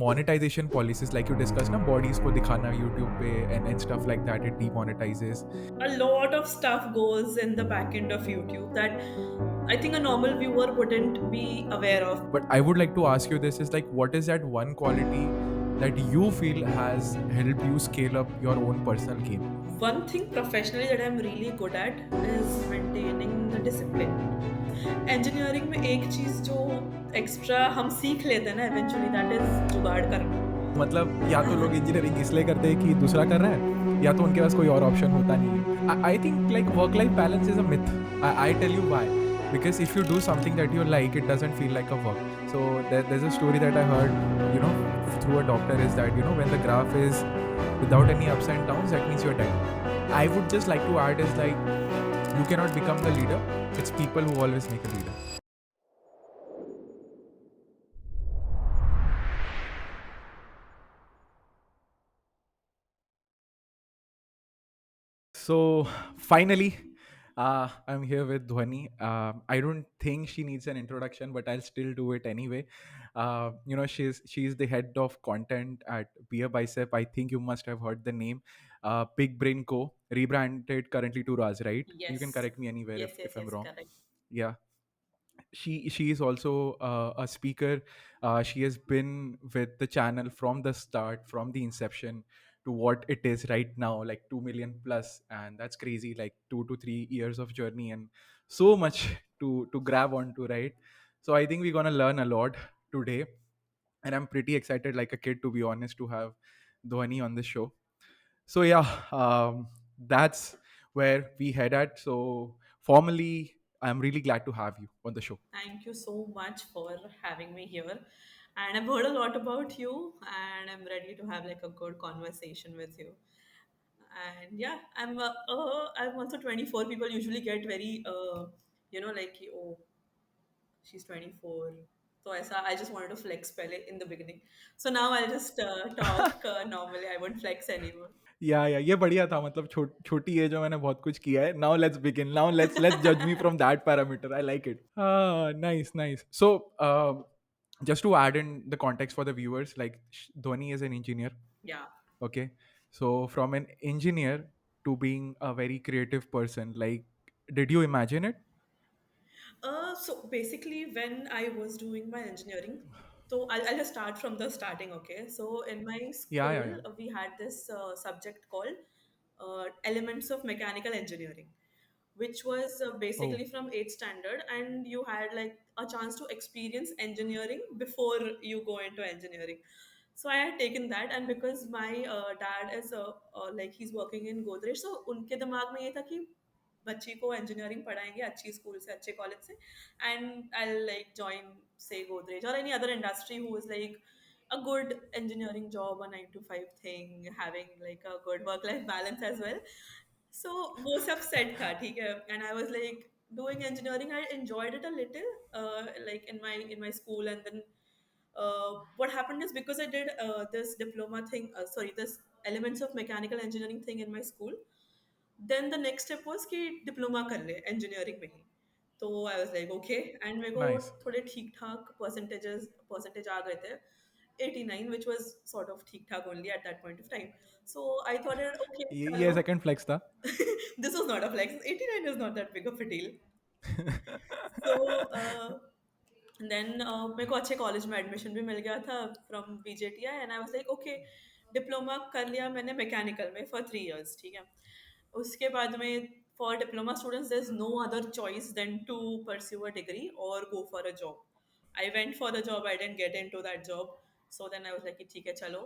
monetization policies like you discussed na bodies ko dikhana YouTube pe and stuff like that, it demonetizes. A lot of stuff goes in the back end of YouTube that I think a normal viewer wouldn't be aware of. But I would like to ask you this is like, what is that one quality that you feel has helped you scale up your own personal game? One thing professionally that I'm really good at is maintaining the discipline. Engineering में एक चीज जो extra हम सीख लेते हैं ना eventually that is जुगाड़ करना. मतलब या तो लोग इंजीनियरिंग इसलिए करते हैं कि दूसरा कर रहा है, या तो उनके पास कोई और ऑप्शन होता नहीं है. I think like work life balance is a myth. I tell you why. Because if you do something that you like, it doesn't feel like a work. So there's a story that I heard, you know, through a doctor, is that, you know, when the graph is without any ups and downs, that means you're dead. I would just like to add is like, you cannot become the leader. It's people who always make a leader. So finally, I'm here with Dhwani. I don't think she needs an introduction, but I'll still do it anyway. You know, she's the head of content at BeerBicep. I think you must have heard the name. Big Brain Co. Rebranded currently to RAAZ, right? You can Yes, correct me anywhere yes, if yes, I'm yes, wrong. correct. Yeah, she is also a speaker. She has been with the channel from the start, from the inception to what it is right now, like 2 million plus, and that's crazy. Like 2 to 3 years of journey and so much to grab onto, right? So I think we're gonna learn a lot today, and I'm pretty excited, like a kid, to be honest, to have Dhwani on the show. So yeah, that's where we head at. So formally, I'm really glad to have you on the show. Thank you so much for having me here. And I've heard a lot about you, and I'm ready to have like a good conversation with you. And yeah, I'm also 24. People usually get very like oh, she's 24. So I just wanted to flex pele in the beginning. So now I'll just talk normally. I won't flex anymore. या ये बढ़िया था, मतलब छोटी as में मैंने बहुत कुछ किया है. Now let's begin. Now let's जज me from that parameter. I like it. Nice. So just to add in the context for the viewers, like Dhoni is an engineer. Yeah. Okay, so from an engineer to being a very creative person, like, did you imagine it? So basically, when I was doing my engineering, so I'll just start from the starting, okay? So in my Yeah. school, we had this subject called Elements of Mechanical Engineering, which was Oh, basically from 8th standard, and you had like a chance to experience engineering before you go into engineering. So I had taken that, and because my dad is like he's working in Godrej, so उनके दिमाग में ये था कि बच्ची को engineering पढ़ाएंगे अच्छी स्कूल से अच्छे कॉलेज से and I'll like join say Godrej or any other industry who is like a good engineering job, a 9 to 5 thing, having like a good work life balance as well. So वो सब set था ठीक है and I was like doing engineering. I enjoyed it a little like in my school, and then what happened is because I did this diploma thing, sorry, this elements of mechanical engineering thing in my school, then the next step was कि diploma कर ले engineering में ही. तो आई was like okay and मेरे को nice. थोड़े ठीक ठाक परसेंटेज आ गए थे 89, which was sort of ठीक ठाक only at that point of time. So I thought that okay ये चलो. सेकंड फ्लेक्स था. This was not a flex. 89 is not that big of a deal. So then मेरे को अच्छे college में admission भी मिल गया था from VJTI and I was like okay diploma कर लिया मैंने मैकेनिकल में फॉर 3 इयर्स ठीक है. उसके बाद में for diploma students there is no other choice than to pursue a degree और go for a job. I went for the job, I didn't get into that job. So then I was like ठीक है चलो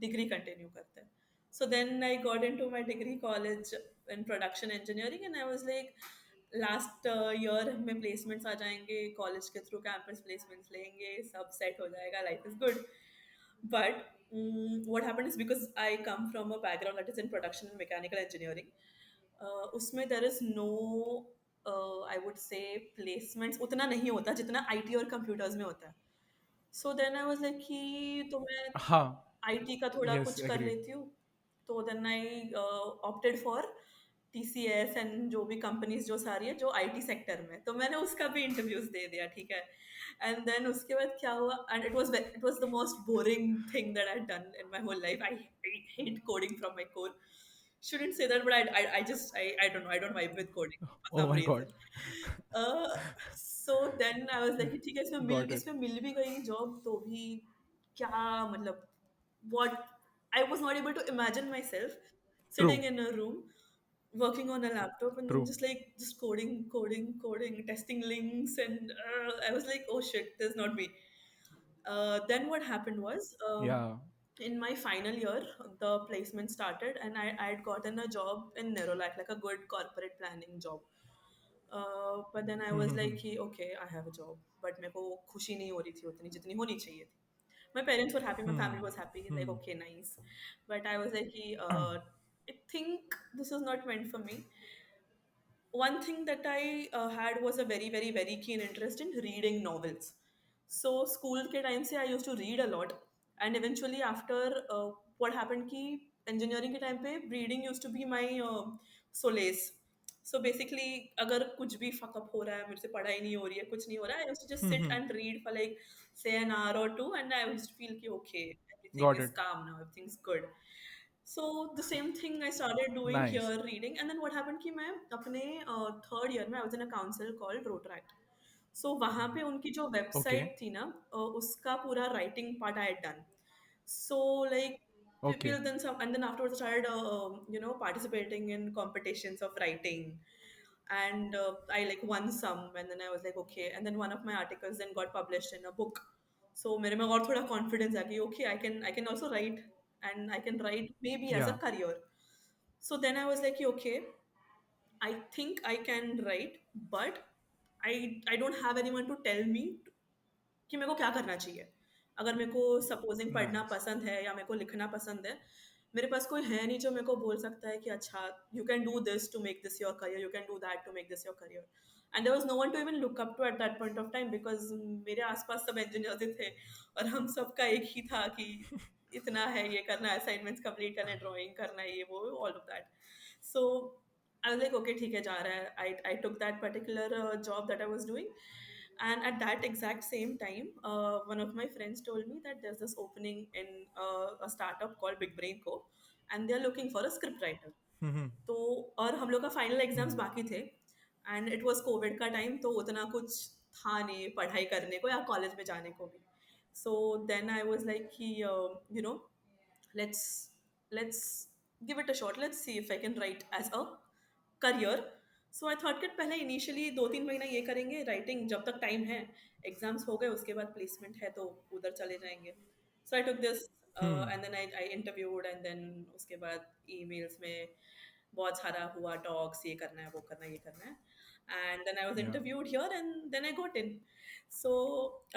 degree continue करते हैं. So then I got into my degree college in production engineering, and I was like last year में placements आ जाएंगे college के through, campus placements लेंगे, सब सेट हो जाएगा, life is good. But what happened is because I come from a background that is in production and mechanical engineering, उसमें there is no I would say placements उतना नहीं होता जितना IT और कंप्यूटर्स में होता है. So then I was like कि तो मैं हाँ. आईटी का थोड़ा Yes, कुछ कर agreed. लेती हूँ. तो then I opted for TCS and जो भी कंपनीज जो सारी है जो आईटी सेक्टर में, तो मैंने उसका भी इंटरव्यूज दे दिया, ठीक है। एंड देन उसके बाद क्या हुआ, and it was the most boring thing that I done in my whole life. I hate coding from my core, shouldn't say that, but I just I don't know, I don't vibe with coding for Oh some my god. reason. So then I was like कि ठीक है, Got it. इसमें मिल भी गई job तो भी क्या मतलब, what, I was not able to imagine myself sitting True. in a room working on a laptop and then True. just coding, testing links, and I was like, oh shit, this is not me. Then what happened was, Yeah. in my final year, the placement started, and I had gotten a job in Nerolac, like a good corporate planning job. But then I was like, कि, okay, I have a job, but मेरे को खुशी नहीं हो रही थी उतनी जितनी होनी चाहिए थी. My parents were happy, my family was happy, like okay, nice. But I was like, कि, I think this is not meant for me. One thing that I had was a very, very, very keen interest in reading novels. So school के time से I used to read a lot, and eventually after what happened कि engineering के time पे reading used to be my solace. So basically अगर कुछ भी fuck up हो रहा है, मेरे से पढ़ाई नहीं हो रही है, कुछ नहीं हो रहा है, I used to just sit and read for like say an hour or two, and I used to feel कि okay, everything Got is it. calm now, everything's good. So the same thing I started doing Nice. here, reading, and then what happened कि मैं अपने third year में I was in a council called Rotaract. So वहाँ पे उनकी जो Okay. website थी ना, उसका पूरा writing part I had done. So like Okay. we'll then some, and then afterwards I started participating in competitions of writing, and I like won some, and then I was like okay, and then one of my articles then got published in a book. So मेरे में और थोड़ा confidence आ गई, okay, I can also write, and I can write maybe as a Yeah. career. So then I was like okay, I think I can write, but I don't have anyone to tell me कि मेरे को क्या करना चाहिए। अगर मेरे को supposing पढ़ना Nice. पसंद है या मेरे को लिखना पसंद है, मेरे पास कोई है नहीं जो मेरे को बोल सकता है कि अच्छा, you can do this to make this your career, you can do that to make this your career. And there was no one to even look up to at that point of time, because मेरे आसपास सब engineers ही थे, और हम सबका एक ही था कि इतना है, ये करना है, असाइनमेंट्स कंप्लीट करना है, ड्राइंग करना है, ये वो all of that. So I was like okay, ठीक है, जा रहा है. I took that particular job that I was doing. And at that exact same time, one of my friends told me that there's this opening in a startup called Big Brain Co. And they're looking for a script writer. तो और हम लोग का final exams बाकी थे, and it was Covid का time, तो उतना कुछ था नहीं पढ़ाई करने को या कॉलेज में जाने को भी. So then I was like कि let's let's give it a shot, let's see if I can write as a career. So I thought कि पहले इनिशियली 2-3 महीना ये करेंगे राइटिंग, जब तक टाइम है, एग्जाम्स हो गए उसके बाद प्लेसमेंट है तो उधर चले जाएंगे. So I took this, and then I interviewed, and then उसके बाद ईमेल्स में बहुत सारा हुआ, टॉक्स, ये करना है, वो करना है, ये करना है. And then I was Yeah. interviewed here, and then I got in. So,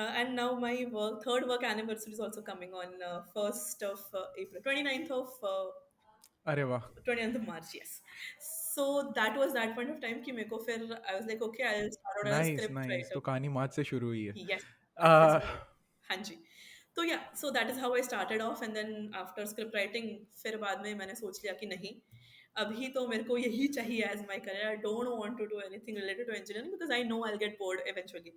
and now my third work anniversary is also coming on 1st of April, 29th of अरे वाह. 29th of March, yes. So that was that point of time कि मेरे को फिर I was like okay, I'll start out as a nice script nice, writer. तो कहानी मार्च से शुरू हुई है. Yes, मार्च से uh, शुरू. हाँ जी. तो या, so that is how I started off, and then after script writing फिर बाद में मैंने सोच लिया कि नहीं, अभी तो मेरे को यही चाहिए as my career. I don't want to do anything related to engineering because I know I'll get bored eventually.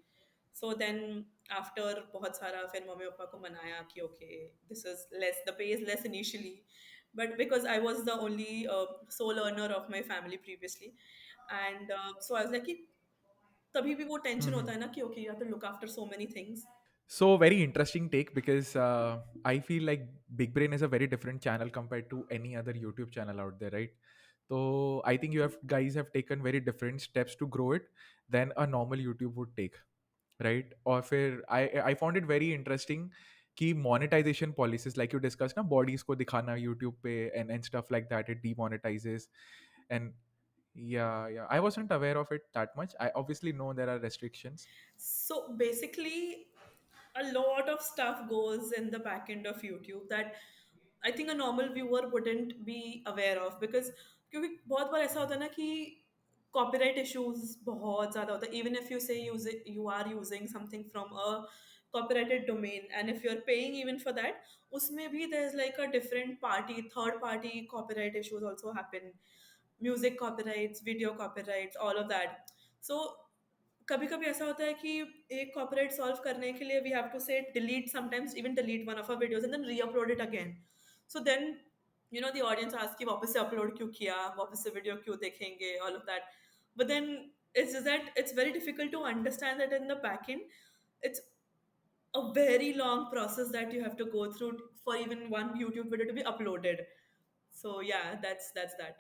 So then after बहुत सारा फिर मम्मी पापा को मनाया कि okay, this is less, the pay is less initially, but because I was the only sole earner of my family previously, and so I was like कि तभी भी वो टेंशन होता है ना कि okay, you have to look after so many things. So very interesting take, because I feel like Big Brain is a very different channel compared to any other YouTube channel out there, right? So I think you have guys have taken very different steps to grow it than a normal YouTube would take, right? Or फिर I found it very interesting कि monetization policies like you discussed ना, bodies को दिखाना YouTube पे and stuff like that, it demonetizes. And yeah, I wasn't aware of it that much. I obviously know there are restrictions. So basically, a lot of stuff goes in the back end of YouTube that I think a normal viewer wouldn't be aware of, because क्योंकि बहुत बार ऐसा होता है ना कि copyright issues बहुत ज़्यादा होता है, even if you say you are using something from a copyrighted domain, and if you're paying even for that, उसमें भी there's like a different party, third party copyright issues also happen. Music copyrights, video copyrights, all of that. So कभी कभी ऐसा होता है कि एक copyright solve करने के लिए we have to say delete, sometimes even delete one of our videos and then reupload it again. So then the audience ask कि वापस से अपलोड क्यों किया, वापस से वीडियो क्यों देखेंगे, all of that. But then it's just that it's very difficult to understand that in the back end it's a very long process that you have to go through for even one YouTube video to be uploaded. So yeah, that's that.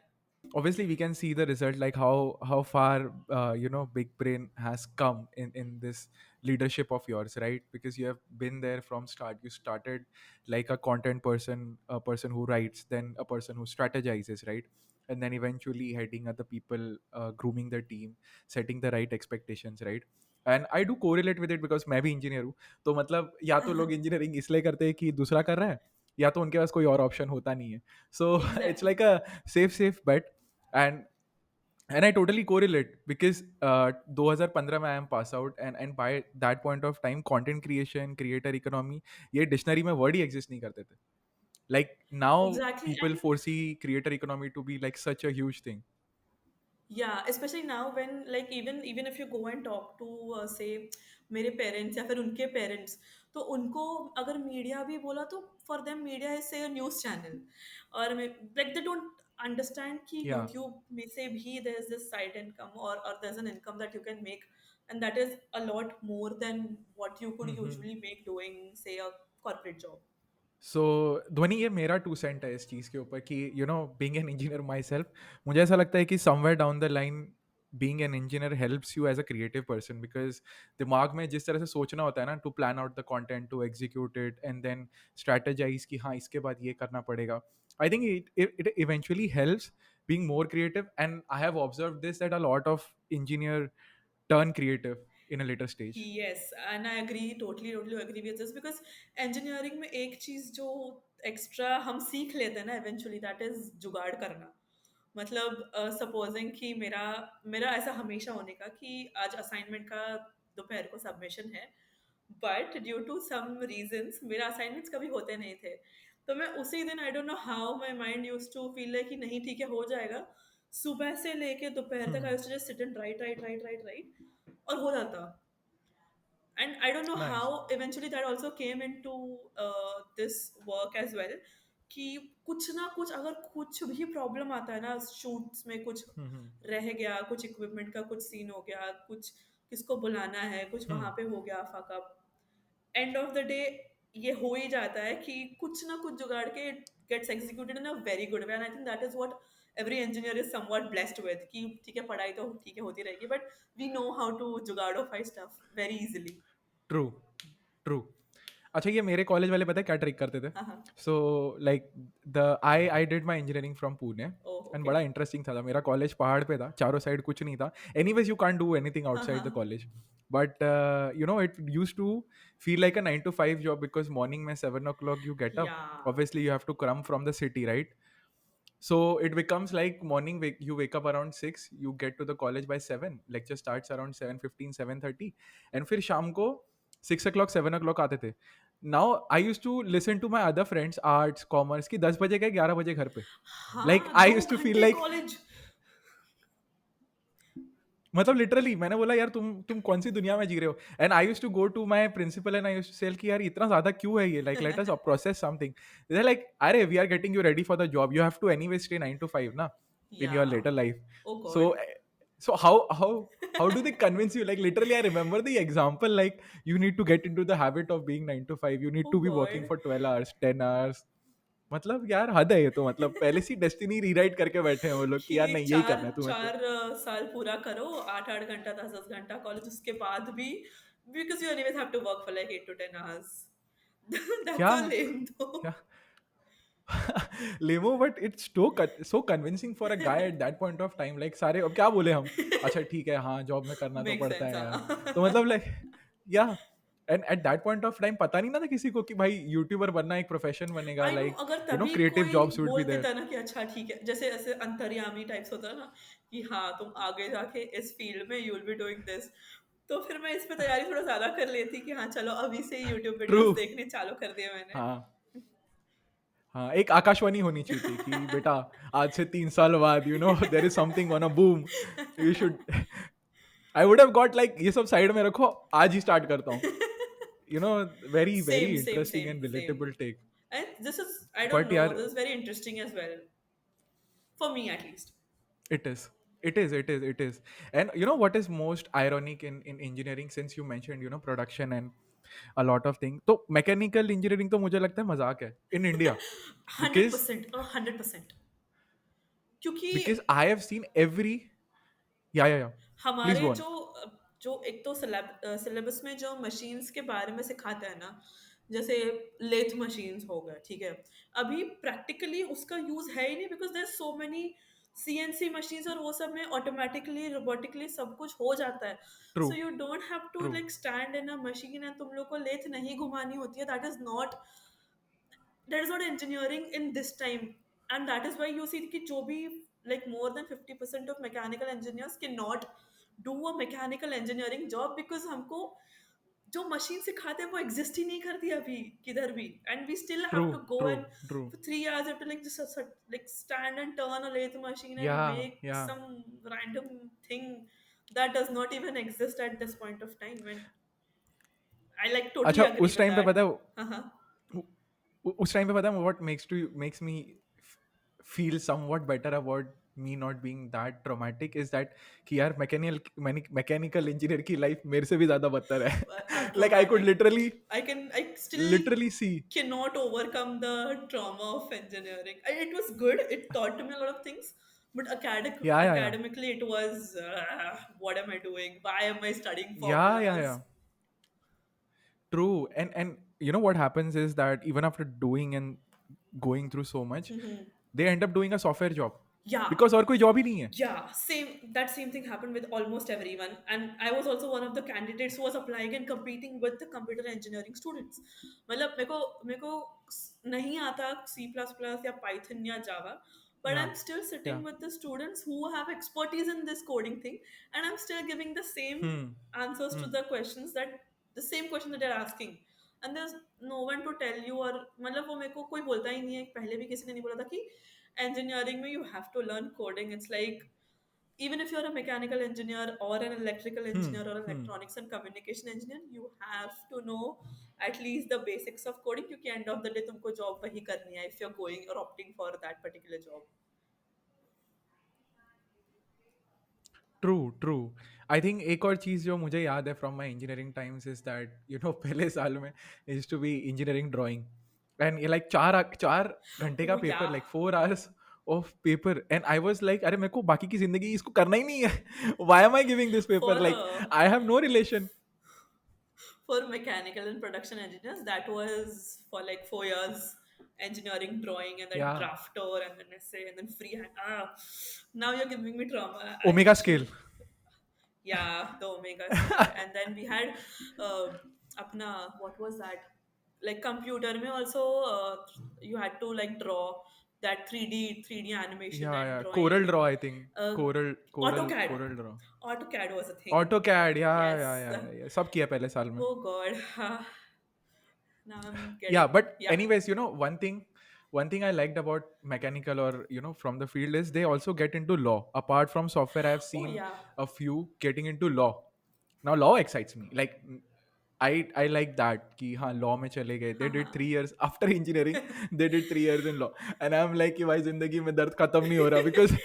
Obviously we can see the result, like how far big brain has come in this leadership of yours, right? Because you have been there from start. You started like a content person, a person who writes, then a person who strategizes, right? And then eventually heading other people, grooming the team, setting the right expectations, right? And I do correlate with it because मैं भी engineer हूँ. तो मतलब या तो लोग engineering इसलिए करते हैं कि दूसरा कर रहा है, या तो उनके पास कोई और ऑप्शन होता नहीं है. So it's Exactly. like a safe bet. and and I totally correlate because 2015 में I am pass out, and by that point of time content creation, creator economy, ये डिक्शनरी में वर्ड ही एग्जिस्ट नहीं करते थे. Like now Exactly. people And foresee creator economy to be like such a huge thing. yeah, especially now when like even if you go and talk to say मेरे parents या फिर उनके parents, तो उनको अगर मीडिया भी बोला तो for them media is say news channel, और लाइक दे डोंट अंडरस्टैंड कि Yeah. यूट्यूब में से भी there is this side income और there is an income that you can make, and that is a lot more than what you could usually make doing say a corporate job. सो ध्वनि, ये मेरा 2 Saint है इस चीज़ के ऊपर कि being an engineer myself, मुझे ऐसा लगता है कि somewhere down the line being an engineer helps you as a creative person, because दिमाग में जिस तरह से सोचना होता है ना, to plan out the content, to execute it and then strategize कि हाँ इसके बाद ये करना पड़ेगा. I think it eventually helps being more creative, and I have observe this that a lot of engineer turn creative in a later stage. Yes, and I agree, totally agree with this because engineering में एक चीज जो extra हम सीख लेते हैं ना eventually, that is जुगाड़ करना. मतलब सपोजिंग कि मेरा मेरा ऐसा हमेशा होने का कि आज असाइनमेंट का दोपहर को सबमिशन है, but due to some reasons मेरा असाइनमेंट्स कभी होते नहीं थे. तो मैं उसी दिन I don't know how my mind used to feel like कि नहीं ठीक है हो जाएगा. सुबह से लेके दोपहर तक I used to just sit and write write write write write, और हो जाता. And I don't know nice. how eventually that also came into this work as well, कि कुछ ना कुछ अगर कुछ भी प्रॉब्लम आता है ना शूट्स में, कुछ रह गया, कुछ इक्विपमेंट का कुछ सीन हो गया, कुछ किसको बुलाना है, कुछ वहां पे हो गया fuck up, end of the day ये हो ही जाता है कि कुछ ना कुछ जुगाड़ के gets executed in a very good way. And I think that is what every engineer is somewhat blessed with, कि ठीक है पढ़ाई तो ठीक है होती रहेगी, but we know how to जुगाड़ोफाई stuff very easily. True. True. अच्छा, ये मेरे कॉलेज वाले पता है क्या ट्रिक करते थे? हाँ, हाँ. So like the I did my engineering from Pune, oh! And okay. बड़ा इंटरेस्टिंग था. मेरा कॉलेज पहाड़ पे था, चारों साइड कुछ नहीं था. Anyways you can't do anything हाँ, आउटसाइड द हाँ. College. But it use to feel like a 9 to 5 job, because morning में 7 o'clock you get up. Yeah. Obviously you have to come from the city, right? So it becomes like morning you wake up around 6, you get to the college by 7, lecture starts around 7:15, 7:30, and फिर शाम को 6 o'clock 7 o'clock आते थे. Now I used to listen to my other friends, arts, commerce, कि 10 बजे गए 11 बजे घर पे. Like हाँ, I 2 used to feel घंटे like, कॉलेज. मतलब लिटरली मैंने बोला यार तुम कौन सी दुनिया में जी रहे हो. And I used to go to my principal and I used to tell कि यार इतना ज्यादा क्यों है ये, like let us process something. They like अरे we are getting you ready for the job, you have to anyway stay 9 to 5 ना in your Yeah. Later life. Oh so God. so how do they convince you? Like literally I remember the example, like you need to get into the habit of being 9 to 5, you need Oh to be working God. for 12 hours 10 hours. मतलब यार हद है ये तो. मतलब पहले से destiny rewrite करके बैठे हैं वो लोग कि यार कि नहीं यही चार करना है तुम्हें तो. चार साल पूरा करो, 8-8 घंटा, 10-10 घंटा कॉलेज, उसके बाद भी because you anyways have to work for like 8 to 10 hours. क्या That's so lame though. क्या लेमो, but it's so convincing for a guy at that point of time. Like सारे अब क्या बोले हम, अच्छा ठीक है हाँ जॉब में करना तो Makes पड़ता sense. है यार. तो हाँ. मतलब लाइक या and eight that point of time पता नहीं ना था किसी को कि भाई यूट्यूबर बनना एक प्रोफेशन बनेगा. आई नो, लाइक अगर तभी क्रिएटिव कोई जॉब्स वुड बी बोल देयर. देता ना कि अच्छा ठीक है, जैसे ऐसे अंतर्यामी टाइप्स होता है ना कि हाँ तुम आगे जाके इस फील्ड में you will be doing this, तो फिर मैं इस पे तैयारी थोड़ा ज्यादा कर लेती कि हाँ चलो अभी से यूट्यूब ट्रू. वीडियोस देखने चालू कर दिए मैंने. हाँ हाँ, एक आकाशवाणी होनी चाहिए थी कि बेटा आज से 3 साल बाद there is something on a boom, you should I would have got like ये सब साइड में रखो, आज ही स्टार्ट करता हूँ, you know very Same, very same, interesting same, and same. Relatable take. And this is, I don't but know, यार this is very interesting as well. For me at least. it is. It is. And you know what is most ironic in engineering, since you mentioned, production and a lot of things. तो mechanical engineering तो मुझे लगता है मजाक है in India. Hundred because percent 100%. क्योंकि because I have seen every. या please हमारे गो ऑन. जो एक तो सिलेबस में जो मशीन्स के बारे में सिखाते हैं ना, जैसे लेथ मशीन्स हो गए, ठीक है, अभी प्रैक्टिकली उसका यूज है ही नहीं, because there so many CNC machines, और वो सब में ऑटोमेटिकली रोबोटिकली सब कुछ हो जाता है. True. So you don't have to true. Like stand in a machine and तुम लोग को लेथ नहीं घुमानी होती है. That is not engineering in this time. And that is why you see कि जो भी like more than 50% of mechanical engineers cannot do a mechanical engineering job, because हमको जो मशीन सिखाते हैं वो एग्जिस्ट ही नहीं करती अभी किधर भी, and we still true. Have to go true. And true. for 3 hours you have to like just like stand and turn a lathe machine या. and make या. some random thing that does not even exist at this point of time. And I like totally अच्छा agree उस with time पे that. पता Uh-huh. है उस time पे पता है what makes me feel somewhat better about me not being that traumatic is that कि यार मैकेनिकल इंजीनियर की लाइफ मेरे से भी ज्यादा बदतर है. Are like I could traumatic. Literally I still literally see. cannot overcome the trauma of engineering. It was good. It taught me a lot of things, but या academically it was what am I doing? Why am I studying या formulas? true. And you know what happens is that even after doing and going through so much, they end up doing a software job Yeah, because और कोई job ही नहीं है. yeah, same thing happened with almost everyone, and I was also one of the candidates who was applying and competing with the computer engineering students. मतलब मेरे को नहीं आता C++ या Python या Java, but या I'm still sitting या with the students who have expertise in this coding thing, and I'm still giving the same hmm. answers to hmm. the questions, that the same question that they're asking, and there's no one to tell you. और मतलब वो मेरे को कोई बोलता ही नहीं है, पहले भी किसी ने नहीं बोला था कि engineering में you have to learn coding. It's like, even if you're a mechanical engineer or an electrical hmm. engineer or an hmm. electronics and communication engineer, you have to know at least the basics of coding, क्योंकि end of the day तुमको job वही करनी है if you're going or opting for that particular job. True. True. I think एक और चीज़ जो मुझे याद है from my engineering times is that पहले साल में is to be engineering drawing and ये लाइक 4 घंटे का Oh paper, yeah, like 4 hours of paper, and I was like अरे मेरे को बाकी की जिंदगी इसको करना ही नहीं है. Why am I giving this for paper, like I have no relation. for mechanical and production engineers, that was for like 4 years, engineering, drawing, and then या drafter, and then essay, and then freehand. Now you're giving me trauma. I omega actually, scale. yeah, the omega scale. And then we had apna, what was that? Like computer mein also, you had to like draw that 3D animation and या drawing, Corel and draw I think. uh, Corel Corel AutoCAD. Corel draw. AutoCAD was a thing. AutoCAD. Yes. सब किया पहले साल में. Oh God. Now I'm Yeah, getting, but yeah. anyways, one thing I liked about mechanical, or from the field, is they also get into law. Apart from software, I have Oh seen yeah. a few getting into law. Now law excites me, like I like that कि हाँ law में चले गए. They did 3 years after engineering. They did 3 years in law, and I'm like कि भाई जिंदगी में दर्द खत्म नहीं हो रहा, because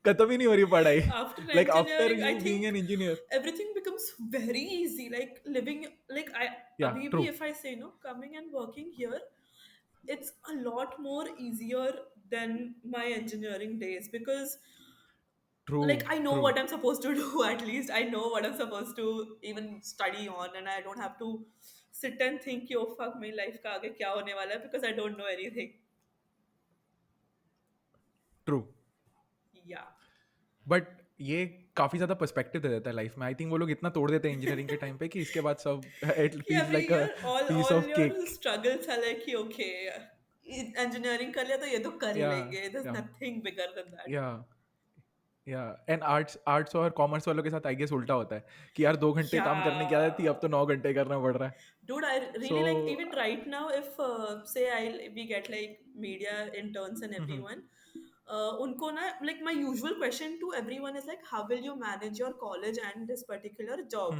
खत्म ही नहीं हो रही पढ़ाई. After Like after engineering, I you being think an engineer. everything becomes very easy. Like living, like I, Yeah, abhi bhi, true. if I say no, coming and working here, it's a lot more easier than my engineering days, because like True. I know True. what I'm supposed to do. At least I know what I'm supposed to even study on, and I don't have to sit and think, "Yo, fuck, my life का आगे क्या होने वाला है?" because I don't know anything. True. Yeah. But ये काफी ज्यादा perspective दे देता है लाइफ में. आई थिंक वो लोग इतना तोड़ देते हैं इंजीनियरिंग के टाइम पे कि इसके बाद सब इट कि फील्स अभी लाइक अ यार piece all of your cake. struggles are like कि okay, engineering कर लिया तो ये तो कर ही या लेंगे. There's या nothing bigger than that. या या एंड आर्ट्स और कॉमर्स वालों के साथ आई गेस उल्टा होता है कि यार 2 घंटे काम करने की आदत थी, Yeah. अब तो 9 घंटे करना पड़ रहा है. Dude, I So really like even right now if say I we get like media interns and everyone unko na like my usual question to everyone is like how will you manage your college and this particular job,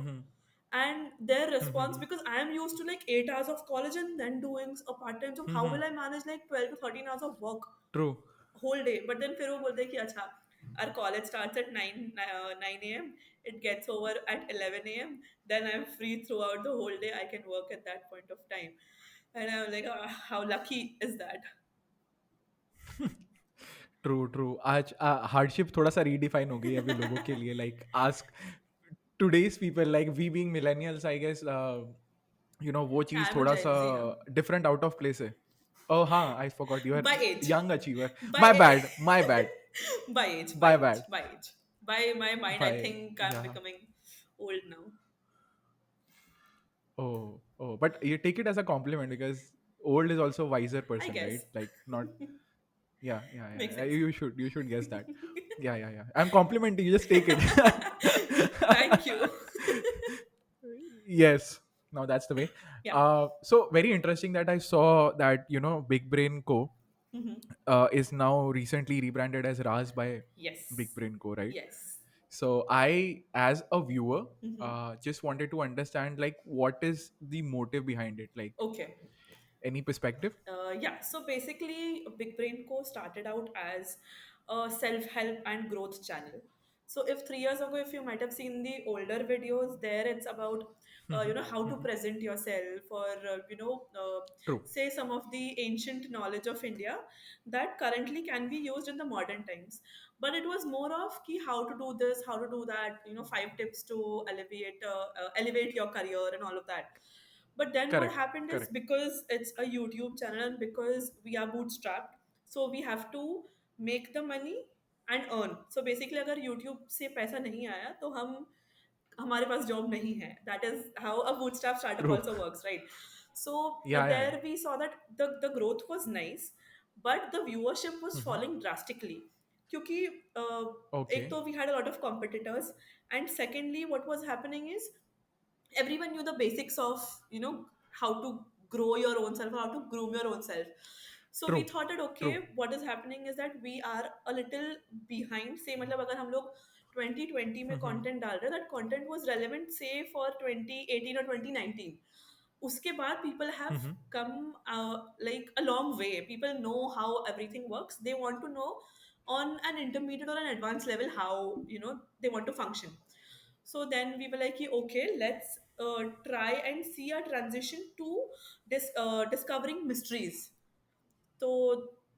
and their response, because I am used to like 8 hours of college and then doing a part time job, how will I manage like 12 to 13 hours of work true. whole day? But then फिर वो बोलते हैं कि अच्छा our college starts at 9 a.m. It gets over at 11 a.m. Then I'm free throughout the whole day. I can work at that point of time. And I'm like, oh, how lucky is that? True true आज hardship थोड़ा सा redefine हो गई है अभी लोगों के लिए like ask today's people like we being millennials I guess वो चीज़ I'm a थोड़ा सा Gen Z, huh? Different out of place है. Oh हाँ, I forgot you are By age. young achiever. By My age. bad, my bad, By age. By my age. bad. By age. By my mind, I By think I'm yeah. becoming old now. Oh, but you take it as a compliment because old is also wiser I person, right? guess. Like not. Yeah, Makes yeah. sense. You should guess that. Yeah. I'm complimenting you. Just take it. Thank you. Yes. Now that's the way. Yeah. So very interesting that I saw that Big Brain Co. Is now recently rebranded as RAAZ by Big Yes. Brain Co. Right? Yes. So I, as a viewer, just wanted to understand like what is the motive behind it? Like Okay. any perspective? Yeah, so basically, Big Brain Co. started out as a self help and growth channel. So, if 3 years ago, if you might have seen the older videos, there it's about how to present yourself, or True. say some of the ancient knowledge of India that currently can be used in the modern times. But it was more of key how to do this, how to do that. 5 tips to elevate your career and all of that. But then what Correct. happened is, Correct. because it's a YouTube channel and because we are bootstrapped, so we have to make the money and earn. So basically, अगर YouTube से पैसा नहीं आया तो हम हमारे पास job नहीं है. That is how a bootstrap startup True. also works, right? So Yeah. there we saw that the growth was nice, but the viewership was falling drastically. क्योंकि एक Okay. तो we had a lot of competitors, and secondly what was happening is everyone knew the basics of how to grow your own self, how to groom your own self. So we True. thought that True. okay, what is happening is that we are a little behind. Say मतलब अगर हम लोग 2020 में content डाल रहे हैं, that content was relevant say for 2018 or 2019. उसके बाद people have come like a long way. People know how everything works. They want to know on an intermediate or an advanced level how they want to function. So then we were like, okay, let's try and see a transition to discovering mysteries. So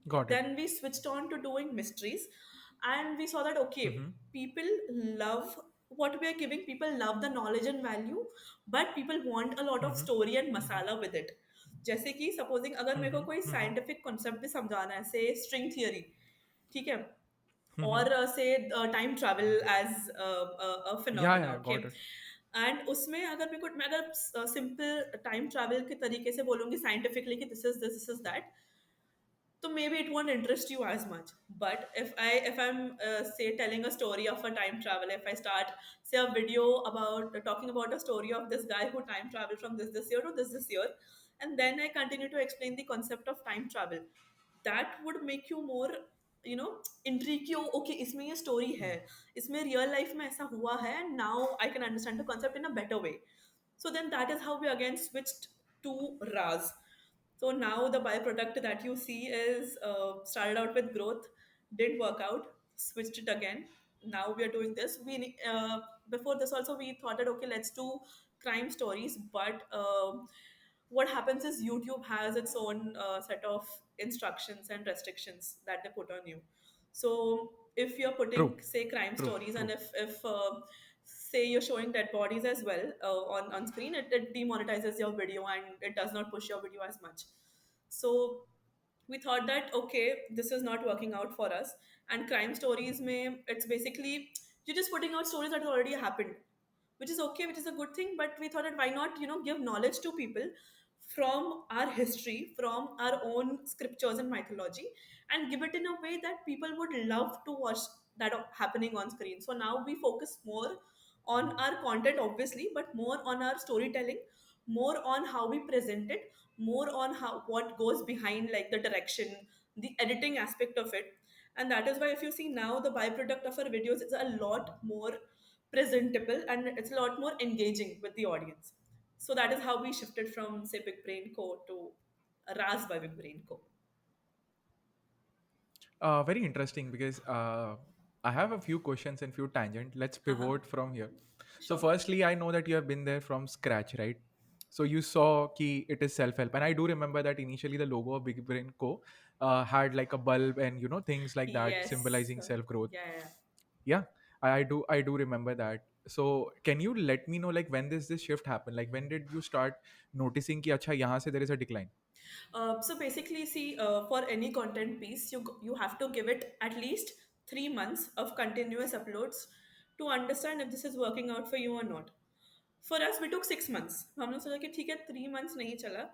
Got it. then we switched on to doing mysteries, and we saw that okay, people love what we are giving. People love the knowledge and value, but people want a lot of story and masala with it. जैसे कि supposing अगर मेरे को कोई scientific concept भी समझाना है, से स्ट्रिंग थियरी, ठीक है, or say time travel as a phenomena, Yeah. Got okay. it. And उसमें अगर मेरे को मैं अगर सिंपल टाइम ट्रैवल के तरीके से बोलूँगी साइंटिफिकली कि this is that, so maybe it won't interest you as much. But if I'm say telling a story of a time travel, if I start say a video about talking about a story of this guy who time traveled from this year to this year, and then I continue to explain the concept of time travel, that would make you more intrigue you. Okay, इसमें ये story है, इसमें real life में ऐसा हुआ है, and now I can understand the concept in a better way. So then that is how we again switched to RAAZ. So now the byproduct that you see is started out with growth, didn't work out, switched it again. Now we are doing this. We before this also we thought that okay, let's do crime stories, but what happens is YouTube has its own set of instructions and restrictions that they put on you. So if you're True. putting say crime True. stories, and True. if say you're showing dead bodies as well on screen, it demonetizes your video and it does not push your video as much. So we thought that okay, this is not working out for us. And crime stories may, it's basically you're just putting out stories that already happened, which is okay, which is a good thing. But we thought that why not give knowledge to people from our history, from our own scriptures and mythology, and give it in a way that people would love to watch that are happening on screen. So now we focus more on our content, obviously, but more on our storytelling, more on how we present it, more on how what goes behind, like the direction, the editing aspect of it. And that is why if you see now, the byproduct of our videos is a lot more presentable and it's a lot more engaging with the audience. So that is how we shifted from, say, Big Brain Co to RAAZ by Big Brain Co. Very interesting because I have a few questions and few tangent. Let's Haha, pivot from here. So, sure. firstly, I know that you have been there from scratch, right? So you saw ki it is self help, and I do remember that initially the logo of Big Brain Co. Had like a bulb and things like that Yes. symbolizing self growth. Yeah, yeah. Yeah, I do remember that. So can you let me know like when this shift happen? Like when did you start noticing ki acha yahan se there is a decline? So basically, see, for any content piece, you have to give it at least 3 months of continuous uploads to understand if this is working out for you or not. For us, we took 6 months. हम लोग सोचा कि ठीक है 3 months नहीं चला,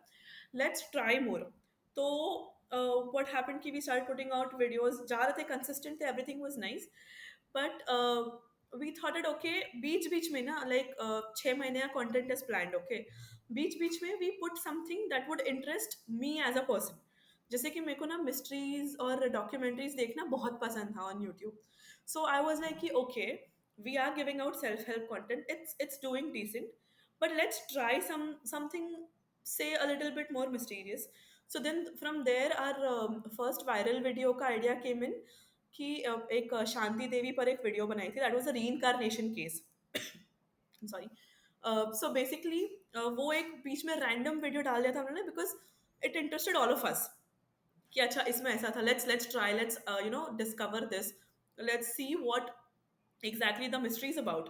let's try more. तो what happened कि we started putting out videos, जा रहे थे consistent थे, everything was nice, but we thought it okay, बीच बीच में ना like 6 महीने का content is planned, okay, बीच बीच में we put something that would interest me as a person. जैसे कि मेरे को ना मिस्ट्रीज और डॉक्यूमेंट्रीज देखना बहुत पसंद था on YouTube. So I was like कि okay, we are giving out self-help content, it's doing decent, but let's try something, say a little bit more mysterious. So then from there our first viral video का idea came in कि एक शांति देवी पर एक video बनाई थी, that was a reincarnation case. Sorry. So basically वो एक बीच में रैंडम वीडियो डाल दिया था उन्होंने, because it interested all of us कि अच्छा इसमें ऐसा था, let's try, let's discover this, let's see what exactly the mystery is about.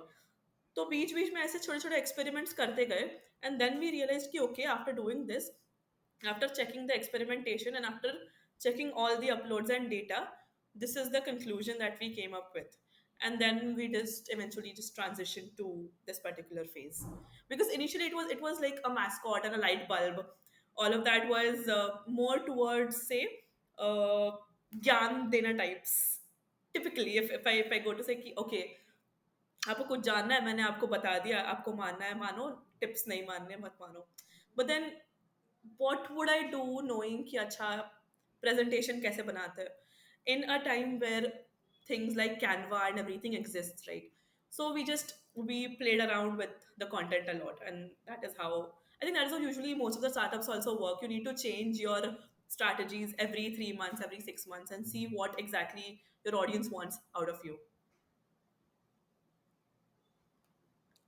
तो बीच बीच में ऐसे छोटे छोटे एक्सपेरिमेंट्स करते गए, एंड देन वी रियलाइज कि okay, after doing this, after checking the experimentation and after checking all the uploads and data, this is the conclusion that we came up with. And then we just eventually just transitioned to this particular phase, because initially it was like a mascot and a light bulb. All of that was more towards, say, uh, gyan dena types. Typically, if I go to say कि, okay, आपको कुछ जानना है, मैंने आपको बता दिया, आपको मानना है मानो, टिप्स नहीं मानने मत मानो. But then what would I do knowing कि अच्छा presentation कैसे बनाते हैं in a time where things like Canva and everything exists, right? So we played around with the content a lot, and that is how, I think that is how usually most of the startups also work. You need to change your strategies every 3 months, every 6 months, and see what exactly your audience wants out of you.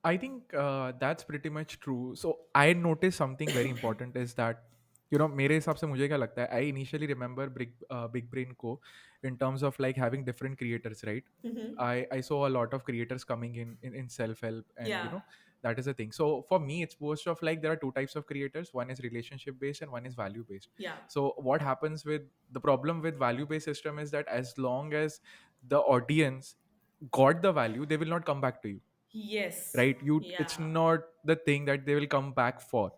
I think that's pretty much true. So I noticed something very important is that मेरे हिसाब से मुझे क्या लगता है, I initially remember Big Brain Co in terms of like having different creators, right? Mm-hmm. I saw a lot of creators coming in self help, and Yeah, that is the thing. So for me, it's most of like there are two types of creators. One is relationship based and one is value based. yeah, So what happens with the problem with value based system is that as long as the audience got the value, they will not come back to you, yes, right? It's yeah. not the thing that they will come back for.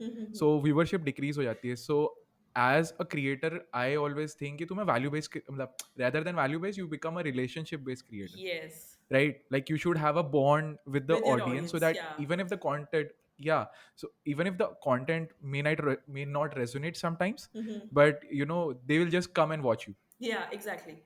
So viewership decrease हो जाती है. So as a creator, I always think कि तुम्हें value based, मतलब rather than value based, you become a relationship based creator, Yes, right? Like you should have a bond with the with your audience so audience, that yeah. even if the content, yeah, so even if the content may not resonate sometimes, but they will just come and watch you. Yeah, exactly.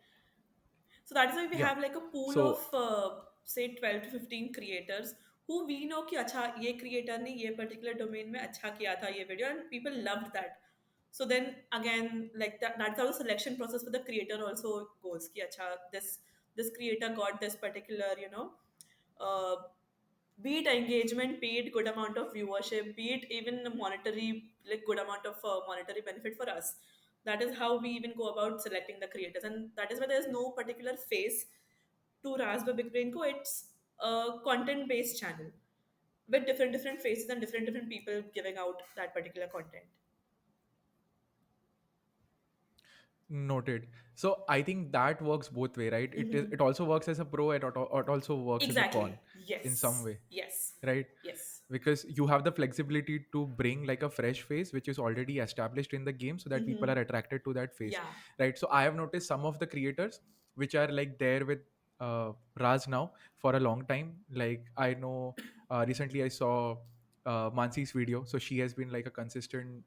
So that is why we Yeah. have like a pool So of say 12 to 15 creators who we know कि अच्छा ये creator ने ये particular domain में अच्छा किया था ये video, and people loved that. So then again, like that's how the selection process for the creator also goes कि अच्छा this creator got this particular, uh, be it engagement, be it good amount of viewership, be it even monetary, like good amount of monetary benefit for us. That is how we even go about selecting the creators, and that is why there's no particular face to Raspberry Big Brain Co. It's a content-based channel with different faces and different people giving out that particular content. noted. So I think that works both way, right? It also works as a pro, and it also works as a Exactly. con in some Yes. way, Yes. right? Yes. Because you have the flexibility to bring like a fresh face which is already established in the game so that people are attracted to that face, Yeah. right? So I have noticed some of the creators which are like there with Raj now for a long time. Like I know, recently I saw Mansi's video, so she has been like a consistent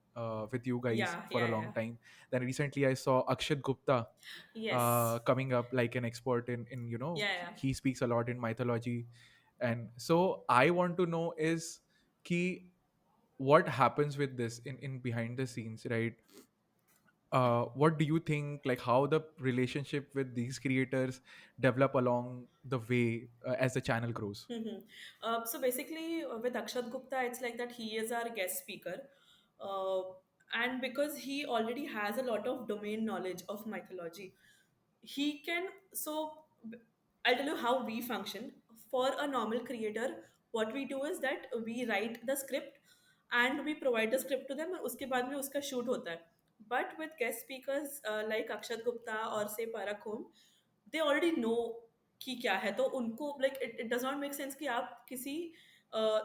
with you guys Yeah, for a yeah, long yeah. time. Then recently I saw Akshat Gupta Yes. coming up like an expert in Yeah, yeah. he speaks a lot in mythology. And so I want to know is key what happens with this in behind the scenes, right? What do you think, like how the relationship with these creators develop along the way as the channel grows? Mm-hmm. So basically, with Akshat Gupta, it's like that he is our guest speaker. Uh, and because he already has a lot of domain knowledge of mythology, he can. So I'll tell you how we function. For a normal creator, what we do is that we write the script and we provide the script to them, और उसके बाद में उसका shoot होता है. But with guest speakers like Akshat Gupta or say Parakhom, they already know कि क्या है, तो उनको like it does not make sense कि आप किसी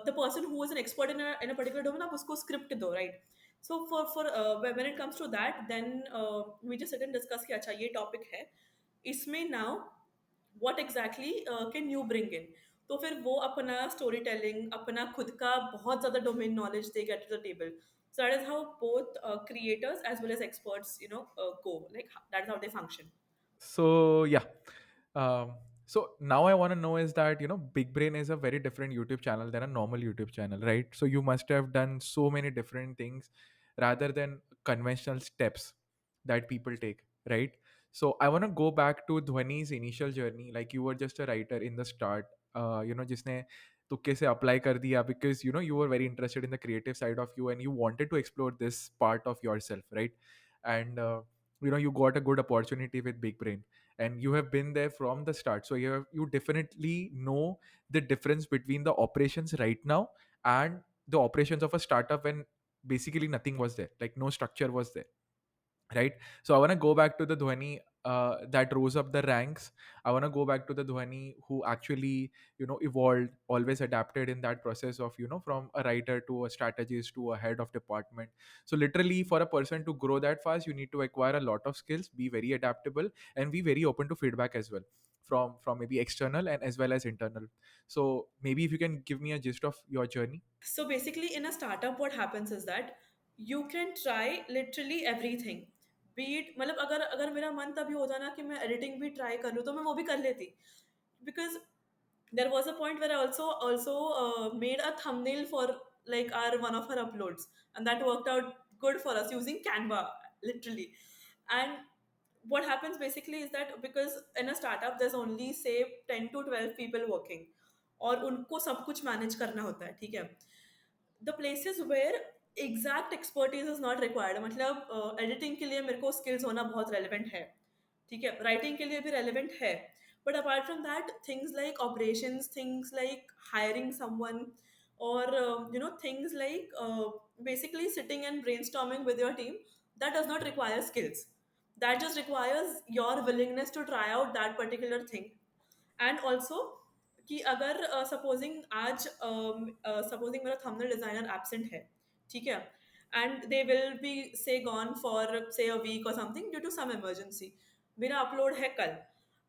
the person who is an expert in a particular domain आप उसको script दो, right? So when it comes to that, then we just sit and discuss कि अच्छा ये topic है, इसमें now what exactly can you bring in. तो फिर वो अपना स्टोरी टेलिंग, अपना खुद का बहुत ज़्यादा domain knowledge they get to the table. So that is how both creators as well as experts, go. Like that's how they function. So yeah, so now I want to know is that Big Brain is a very different YouTube channel than a normal YouTube channel, right? So you must have done so many different things rather than conventional steps that people take, right? So I want to go back to Dhwani's initial journey. Like you were just a writer in the start, जिसने तुक्के से apply कर दिया because you were very interested in the creative side of you and you wanted to explore this part of yourself, right? And you got a good opportunity with Big Brain and you have been there from the start, so you definitely know the difference between the operations right now and the operations of a startup when basically nothing was there, like no structure was there, right? So I want to go back to the Dhwani that rose up the ranks. I want to go back to the Dhwani who actually evolved, always adapted in that process of from a writer to a strategist to a head of department. So literally for a person to grow that fast you need to acquire a lot of skills, be very adaptable, and be very open to feedback as well from maybe external and as well as internal. So maybe if you can give me a gist of your journey. So basically, in a startup, what happens is that you can try literally everything. Be it, मतलब अगर अगर मेरा मन तभी होता ना कि मैं एडिटिंग भी ट्राई कर लूँ तो मैं वो भी कर लेती. Because there was a point where I also made a thumbnail for like our one of our uploads, and that worked out good for us using Canva literally. And what happens basically is that because in a startup there's only say 10 to 12 people working, और उनको सब कुछ manage करना होता है, ठीक है. The places where exact expertise is not required, मतलब एडिटिंग के लिए मेरे को स्किल्स होना बहुत रेलिवेंट है, ठीक है, राइटिंग के लिए भी रेलिवेंट है, but apart from that things like operations, things like hiring someone, और things like basically sitting and brainstorming with your team, that does not require skills. That just requires your willingness to try out that particular thing. And also कि अगर supposing आज supposing मेरा thumbnail designer absent है, ठीक है, and they will be say gone for say a week और something due to some emergency, मेरा upload है कल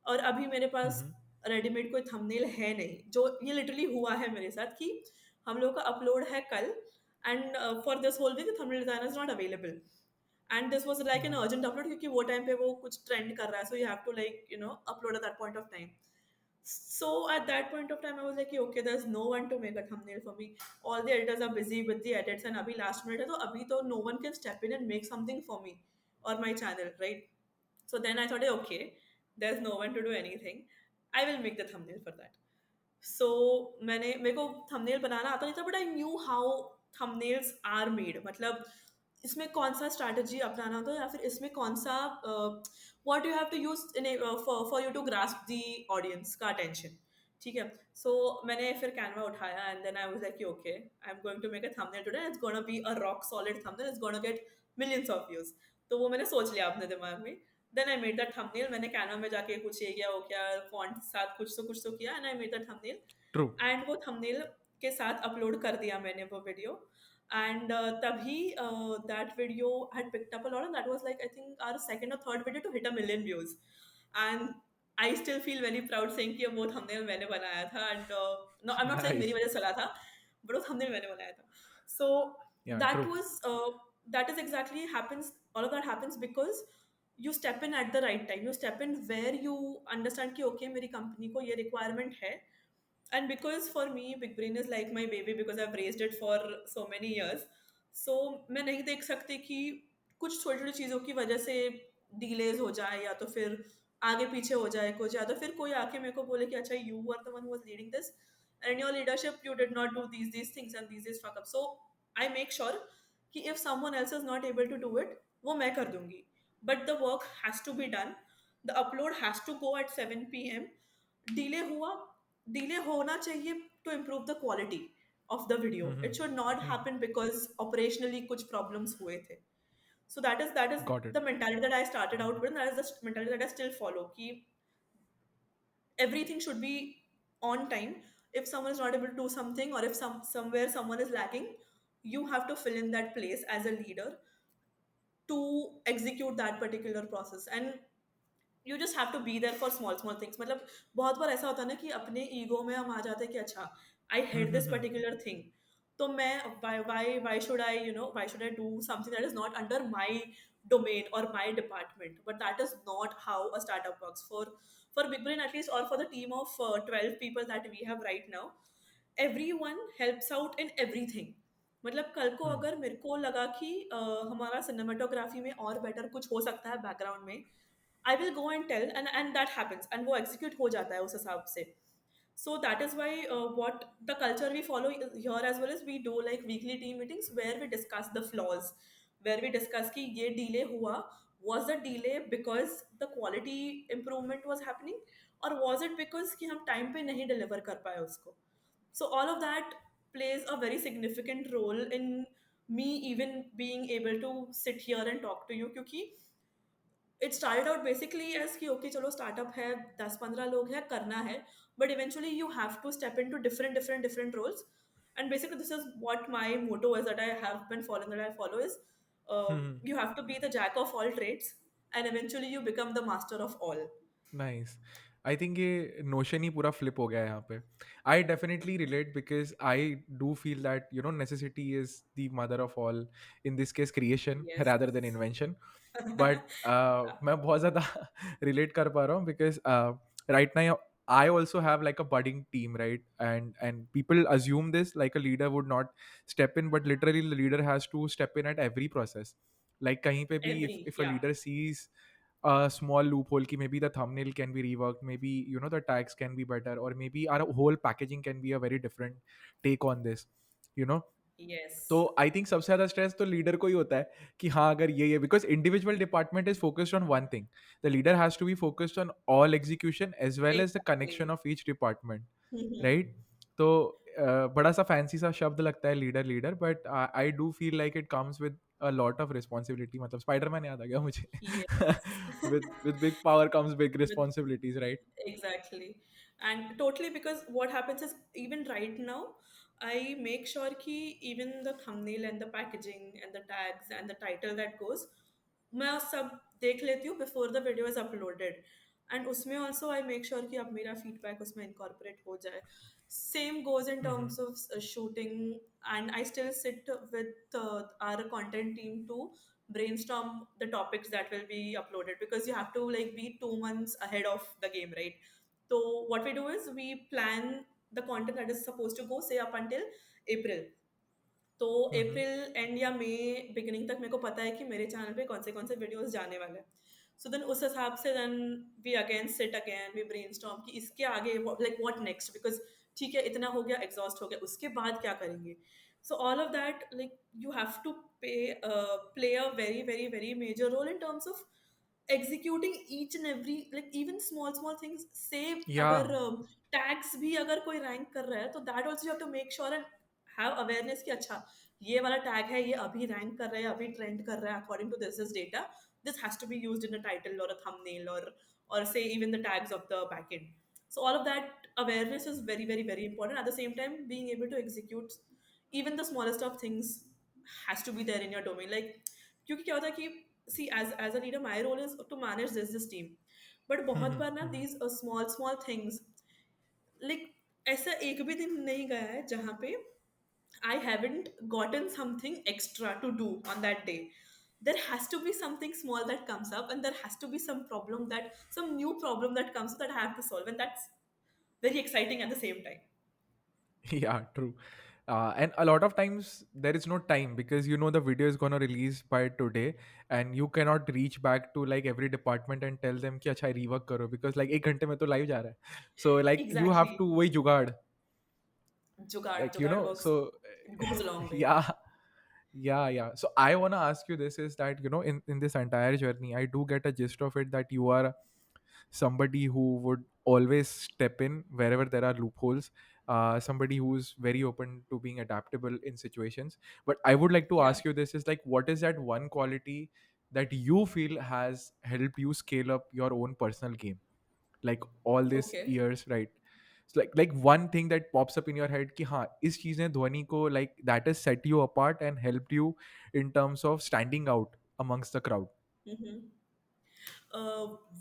और अभी मेरे पास Mm-hmm. रेडीमेड कोई थंबनेल है नहीं, जो ये लिटरली हुआ है मेरे साथ कि हम लोग का अपलोड है कल and for this whole week thumbnail designer is not available, and this was like an Mm-hmm. Urgent upload क्योंकि वो टाइम पे वो कुछ ट्रेंड कर रहा है, so you have to like upload at that point of time. So at that point of time, I was like, okay, there's no one to make a thumbnail for me. All the editors are busy with the edits, and abhi last minute hai, to abhi to no one can step in and make something for me or my channel, right? So then I thought, okay, there's no one to do anything. I will make the thumbnail for that. सो मैंने मेरे को thumbnail बनाना आता नहीं था, but I knew how thumbnails are made, मतलब इसमें कौन सा स्ट्रैटेजी अपनाना होता है या फिर इसमें कौन सा what you have to use in for you to grasp the audience का अटेंशन, ठीक है. सो मैंने फिर कैनवा उठाया and then I was like okay, I am going to make a thumbnail today, it's gonna be a rock solid thumbnail, it's gonna get millions of views. तो वो मैंने सोच लिया अपने दिमाग में. Then I made that thumbnail, मैंने Canva में जाके कुछ ये किया वो क्या फॉन्ट के साथ कुछ तो किया and I made that thumbnail. True. And वो थंबनेल के साथ अपलोड कर दिया मैंने वो वीडियो. एंड तभी that video had picked up a lot, and that was like I think our second और third video to hit a million views. And I still feel very proud saying कि वो thumbnail मैंने बनाया था, and no, I'm not saying मेरी Nice. वजह से चला था, but वो thumbnail मैंने बनाया था. So Yeah, that true. was that is exactly happens. All of that happens because you step in at the right time. You step in where you understand कि okay मेरी company को ये requirement है, and because for me big brain is like my baby because I've raised it for so many years. So मैं नहीं देख सकती कि कुछ छोटी छोटी चीज़ों की वजह से डिलेज हो जाए, या तो फिर आगे पीछे हो जाए कुछ, या तो फिर कोई आके मेरे को बोले कि अच्छा you are the one who was leading this and your leadership you did not do these things and these fuck up. So I make sure कि if someone else is not able to do it वो मैं कर दूंगी, but the work has to be done. The upload has to go at 7 p.m. Delay हुआ, delay होना चाहिए to improve the quality of the video. It should not Mm-hmm. happen because operationally कुछ problems हुए थे. So that is Got it. the mentality that I started out with, and that is the mentality that I still follow. कि everything should be on time. If someone is not able to do something, or if somewhere someone is lacking, you have to fill in that place as a leader to execute that particular process. And you just have to be there for small small things. मतलब बहुत बार ऐसा होता है ना कि अपने ego में हम आ जाते हैं कि अच्छा I head this Mm-hmm. Particular thing, तो मैं why should I why should I do something that is not under my domain or my department. But that is not how a startup works. For big brain at least, or for the team of 12 people that we have right now, everyone helps out in everything. मतलब कल को अगर मेरे को लगा कि हमारा cinematography में और बेटर कुछ हो सकता है बैकग्राउंड में, I will go and tell, and that happens, and वो एग्जीक्यूट हो जाता है उस हिसाब से. So that is why what the culture we follow here as well is we do like weekly team meetings where we discuss the flaws, where we discuss कि ये delay हुआ, was the delay because the quality improvement was happening, or was it because कि हम time पे नहीं deliver कर पाए उसको. So all of that plays a very significant role in me even being able to sit here and talk to you, क्योंकि it started out basically as कि okay चलो startup है, 10-15 लोग हैं, करना है, but eventually you have to step into different roles. And basically this is what my motto is that I have been following, that I follow is Mm-hmm. you have to be the jack of all trades, and eventually you become the master of all. Nice. I think ये notion ही पूरा flip हो गया है यहाँ पे. I definitely relate because I do feel that necessity is the mother of all, in this case creation Yes. Rather than invention. But Yeah. मैं बहुत ज़्यादा रिलेट कर पा रहा हूँ because right now I also have like a budding team, right? And people assume this like a leader would not step in, but literally the leader has to step in at every process. Like kahin pe bhi, Every, if a yeah. leader sees a small loophole ki maybe the thumbnail can be reworked, maybe the tags can be better, or maybe our whole packaging can be a very different take on this, you know तो Yes. I think सबसे ज़्यादा stress तो leader को ही होता है कि हाँ अगर ये because individual department is focused on one thing. The leader has to be focused on all execution as well as the connection Exactly. Of each department, right? तो बड़ा सा फैंसी सा शब्द लगता है leader leader, but I do feel like it comes with a lot of responsibility. मतलब Spiderman याद आ गया मुझे. Yes. With big power comes big With responsibilities, right? exactly. And totally, because what happens is even right now, I make sure कि even the thumbnail and the packaging and the tags and the title that goes, मैं सब देख लेती हूँ before the video is uploaded. And उसमें also I make sure कि अब मेरा feedback उसमें incorporate हो जाए. Same goes in terms of shooting, and I still sit with our content team to brainstorm the topics that will be uploaded, because you have to like be 2 months ahead of the game, right? So what we do is we plan the content that is supposed to go say up until April. तो अप्रैल and या मई beginning तक मेरे को पता है कि मेरे channel पे कौन से वीडियोस जाने वाले हैं. सो देन उस हिसाब से then we again sit again we brainstorm कि इसके आगे लाइक व्हाट नेक्स्ट, बिकॉज ठीक है इतना हो गया, एग्जॉस्ट हो गया, उसके बाद क्या करेंगे. So all of that like you have to play a very very very major role in terms of executing each and every, like even small things. Say या. अगर tags भी अगर कोई rank कर रहा है, तो that also you have to make sure and have awareness कि अच्छा ये वाला tag है, ये अभी rank कर रहा है, अभी trend कर रहा है according to this data. This has to be used in a title or a thumbnail, or say even the tags of the backend. So all of that awareness is very very very important. At the same time, being able to execute even the smallest of things has to be there in your domain. Like क्योंकि क्या होता है कि see as a leader my role is to manage this team, but बहुत बार ना these small small things, like ऐसा एक भी दिन नहीं गया है जहाँ पे I haven't gotten something extra to do on that day. There has to be something small that comes up, and there has to be some new problem that comes that I have to solve, and that's very exciting at the same time. Yeah, true. And a lot of times there is no time because you know the video is gonna release by today, and you cannot reach back to like every department and tell them कि अच्छा rework करो because like एक घंटे में तो live जा रहा है. So like you have Exactly. to वही जुगाड़, Jugaad, like you Jugaad know. works. So It goes a long way. yeah, yeah. So I wanna ask you this is that you know in this entire journey I do get a gist of it that you are somebody who would always step in wherever there are loopholes, somebody who's very open to being adaptable in situations. But I would like to Yeah. ask you this is like what is that one quality that you feel has helped you scale up your own personal game like all these Okay. years, right? So like one thing that pops up in your head कि हाँ इस चीज ने ध्वनि को like that has set you apart and helped you in terms of standing out amongst the crowd. Mm-hmm.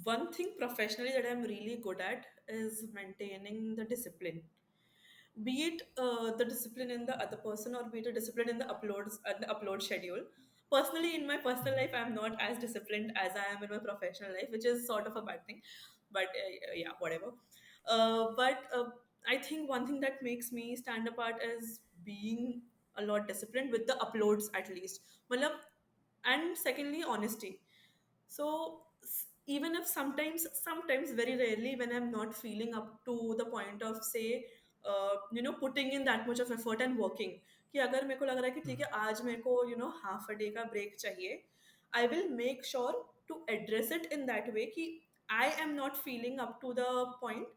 One thing professionally that I'm really good at is maintaining the discipline, be it the discipline in the other person or be it a discipline in the upload schedule. Personally, in my personal life, I'm not as disciplined as I am in my professional life, which is sort of a bad thing, but yeah, whatever. But I think one thing that makes me stand apart is being a lot disciplined with the uploads, at least. Matlab, and secondly, honesty. So even if sometimes very rarely when I'm not feeling up to the point of say putting in that much of effort and working, कि अगर मेरे को लग रहा है कि ठीक है आज मेरे को हाफ अ डे का ब्रेक चाहिए, I will make sure to address it in that way कि I am not feeling up to the point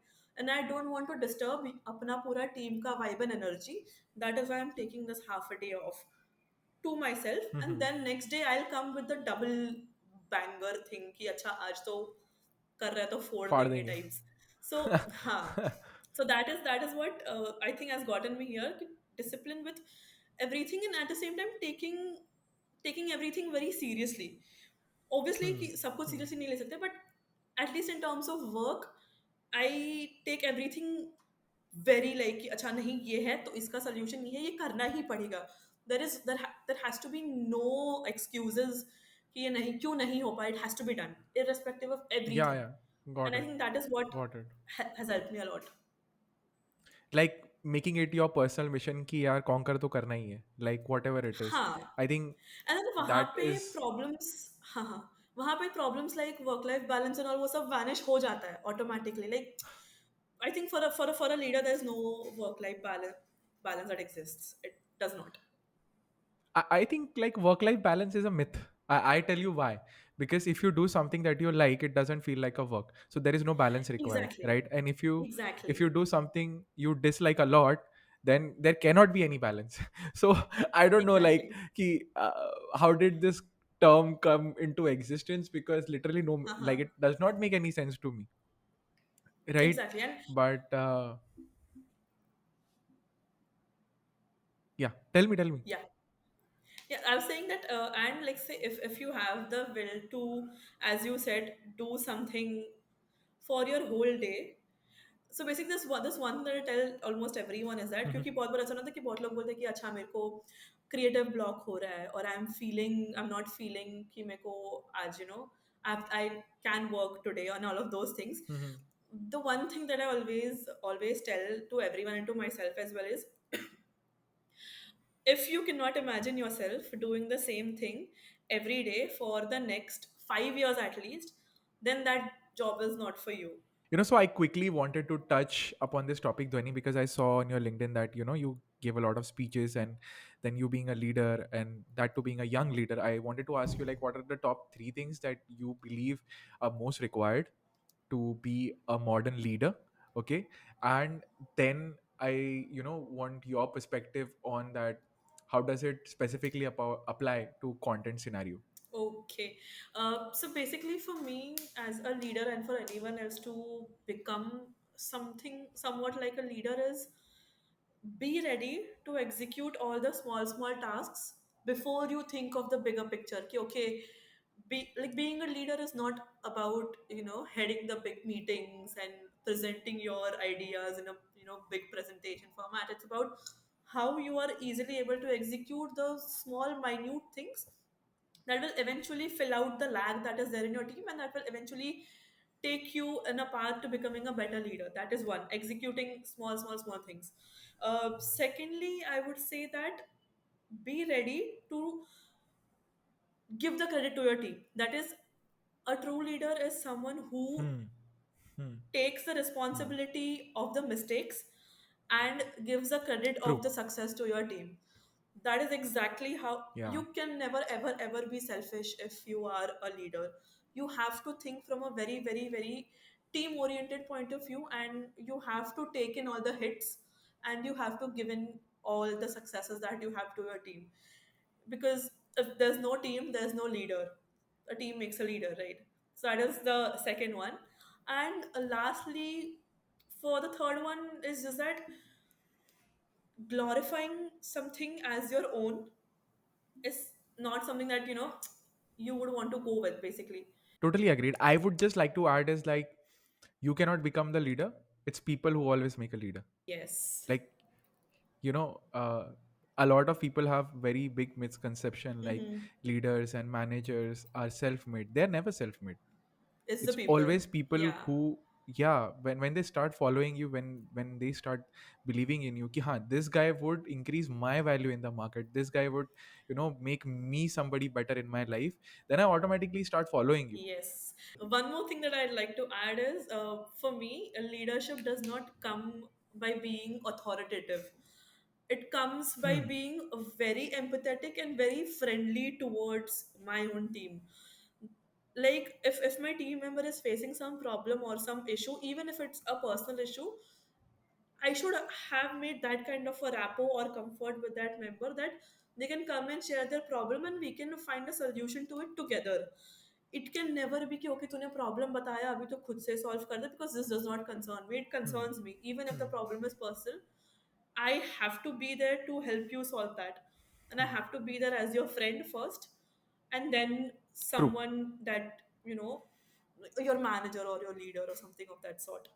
and I don't want to disturb अपना पूरा टीम का vibe and energy. That is why I'm taking this half a day off to myself, and then next day I'll come with the double banger thing कि अच्छा आज तो कर रहा है तो फोड़ फाड़ देंगे देंगे. types. So हाँ, so that is what I think has gotten me here, कि discipline with everything and at the same time taking everything very seriously. Obviously कि सब कुछ seriously नहीं ले सकते, but at least in terms of work I take everything very like कि अच्छा नहीं ये है तो इसका सोल्यूशन ये है, ये करना ही पड़ेगा. There has to be no excuses कि ये नहीं क्यों नहीं हो पाया. It has to be done irrespective of Yeah, everything. yeah, got And I it, think that is what got it. has helped me a lot. Like making it your personal mission कि यार conquer तो करना ही है like whatever it is. हाँ. I think and अगर वहाँ that पे is. Problems, हाँ हाँ, वहाँ पे problems like work life balance और वो सब वैनिश हो जाता है automatically. Like I think for a leader there is no work life balance that exists. It does not. I think like work life balance is a myth. I tell you why. Because if you do something that you like, it doesn't feel like a work. So there is no balance required, Exactly. right? And if Exactly. you do something you dislike a lot, then there cannot be any balance. So I don't know like Exactly. how did this term come into existence because literally no like Uh-huh. it does not make any sense to me, right? Exactly. And But yeah, tell me. yeah. Yeah, I was saying that, and like say if you have the will to, as you said, do something for your whole day. So basically this one that I tell almost everyone is that, क्योंकि बहुत बार ऐसा होता है कि बहुत लोग बोलते हैं कि अच्छा मेरे को क्रिएटिव ब्लॉक हो रहा है और आई एम नॉट फीलिंग कि मेरे को आज I can work today on all of those things. The one thing that I always tell to everyone and to myself as well is, if you cannot imagine yourself doing the same thing every day for the next 5 years at least, then that job is not for you. So I quickly wanted to touch upon this topic, Dhwani, because I saw on your LinkedIn that, you gave a lot of speeches and then you being a leader and that to being a young leader. I wanted to ask you, like, what are the top three things that you believe are most required to be a modern leader? Okay. And then I, want your perspective on that. How does it specifically apply to content scenario? Okay. So basically, for me as a leader and for anyone else to become something somewhat like a leader is, be ready to execute all the small tasks before you think of the bigger picture. कि, okay, being a leader is not about heading the big meetings and presenting your ideas in a big presentation format. It's about how you are easily able to execute those small minute things that will eventually fill out the lag that is there in your team, and that will eventually take you in a path to becoming a better leader. That is one, executing small things. Secondly, I would say that be ready to give the credit to your team. That is, a true leader is someone who Hmm. Hmm. takes the Hmm. responsibility of the mistakes and gives the credit of True. the success to your team. That is exactly how Yeah. you can never ever be selfish if you are a leader. You have to think from a very team oriented point of view, and you have to take in all the hits, and you have to give in all the successes that you have to your team. Because if there's no team, there's no leader. A team makes a leader, right? So that is the second one. And lastly, for the third one is just that glorifying something as your own is not something that you would want to go with, basically. Totally agreed. I would just like to add is like you cannot become the leader. It's people who always make a leader. Yes. Like, you know, a lot of people have very big misconception like Hmm. leaders and managers are self-made. They're never self-made. It's the It's people. always people Yeah. who, yeah, when they start following you, when they start believing in you ki, haan, this guy would increase my value in the market, this guy would make me somebody better in my life, then I automatically start following you. Yes. One more thing that I'd like to add is, for me, leadership does not come by being authoritative. It comes by Hmm. being very empathetic and very friendly towards my own team. Like, if my team member is facing some problem or some issue, even if it's a personal issue, I should have made that kind of a rapport or comfort with that member that they can come and share their problem and we can find a solution to it together. It can never be कि okay तूने problem बताया अभी तो खुद से solve कर दे, because this does not concern me. It Hmm. concerns me. Even if the Hmm. problem is personal, I have to be there to help you solve that, and I Hmm. have to be there as your friend first, and then True. someone that your manager or your leader or something of that sort.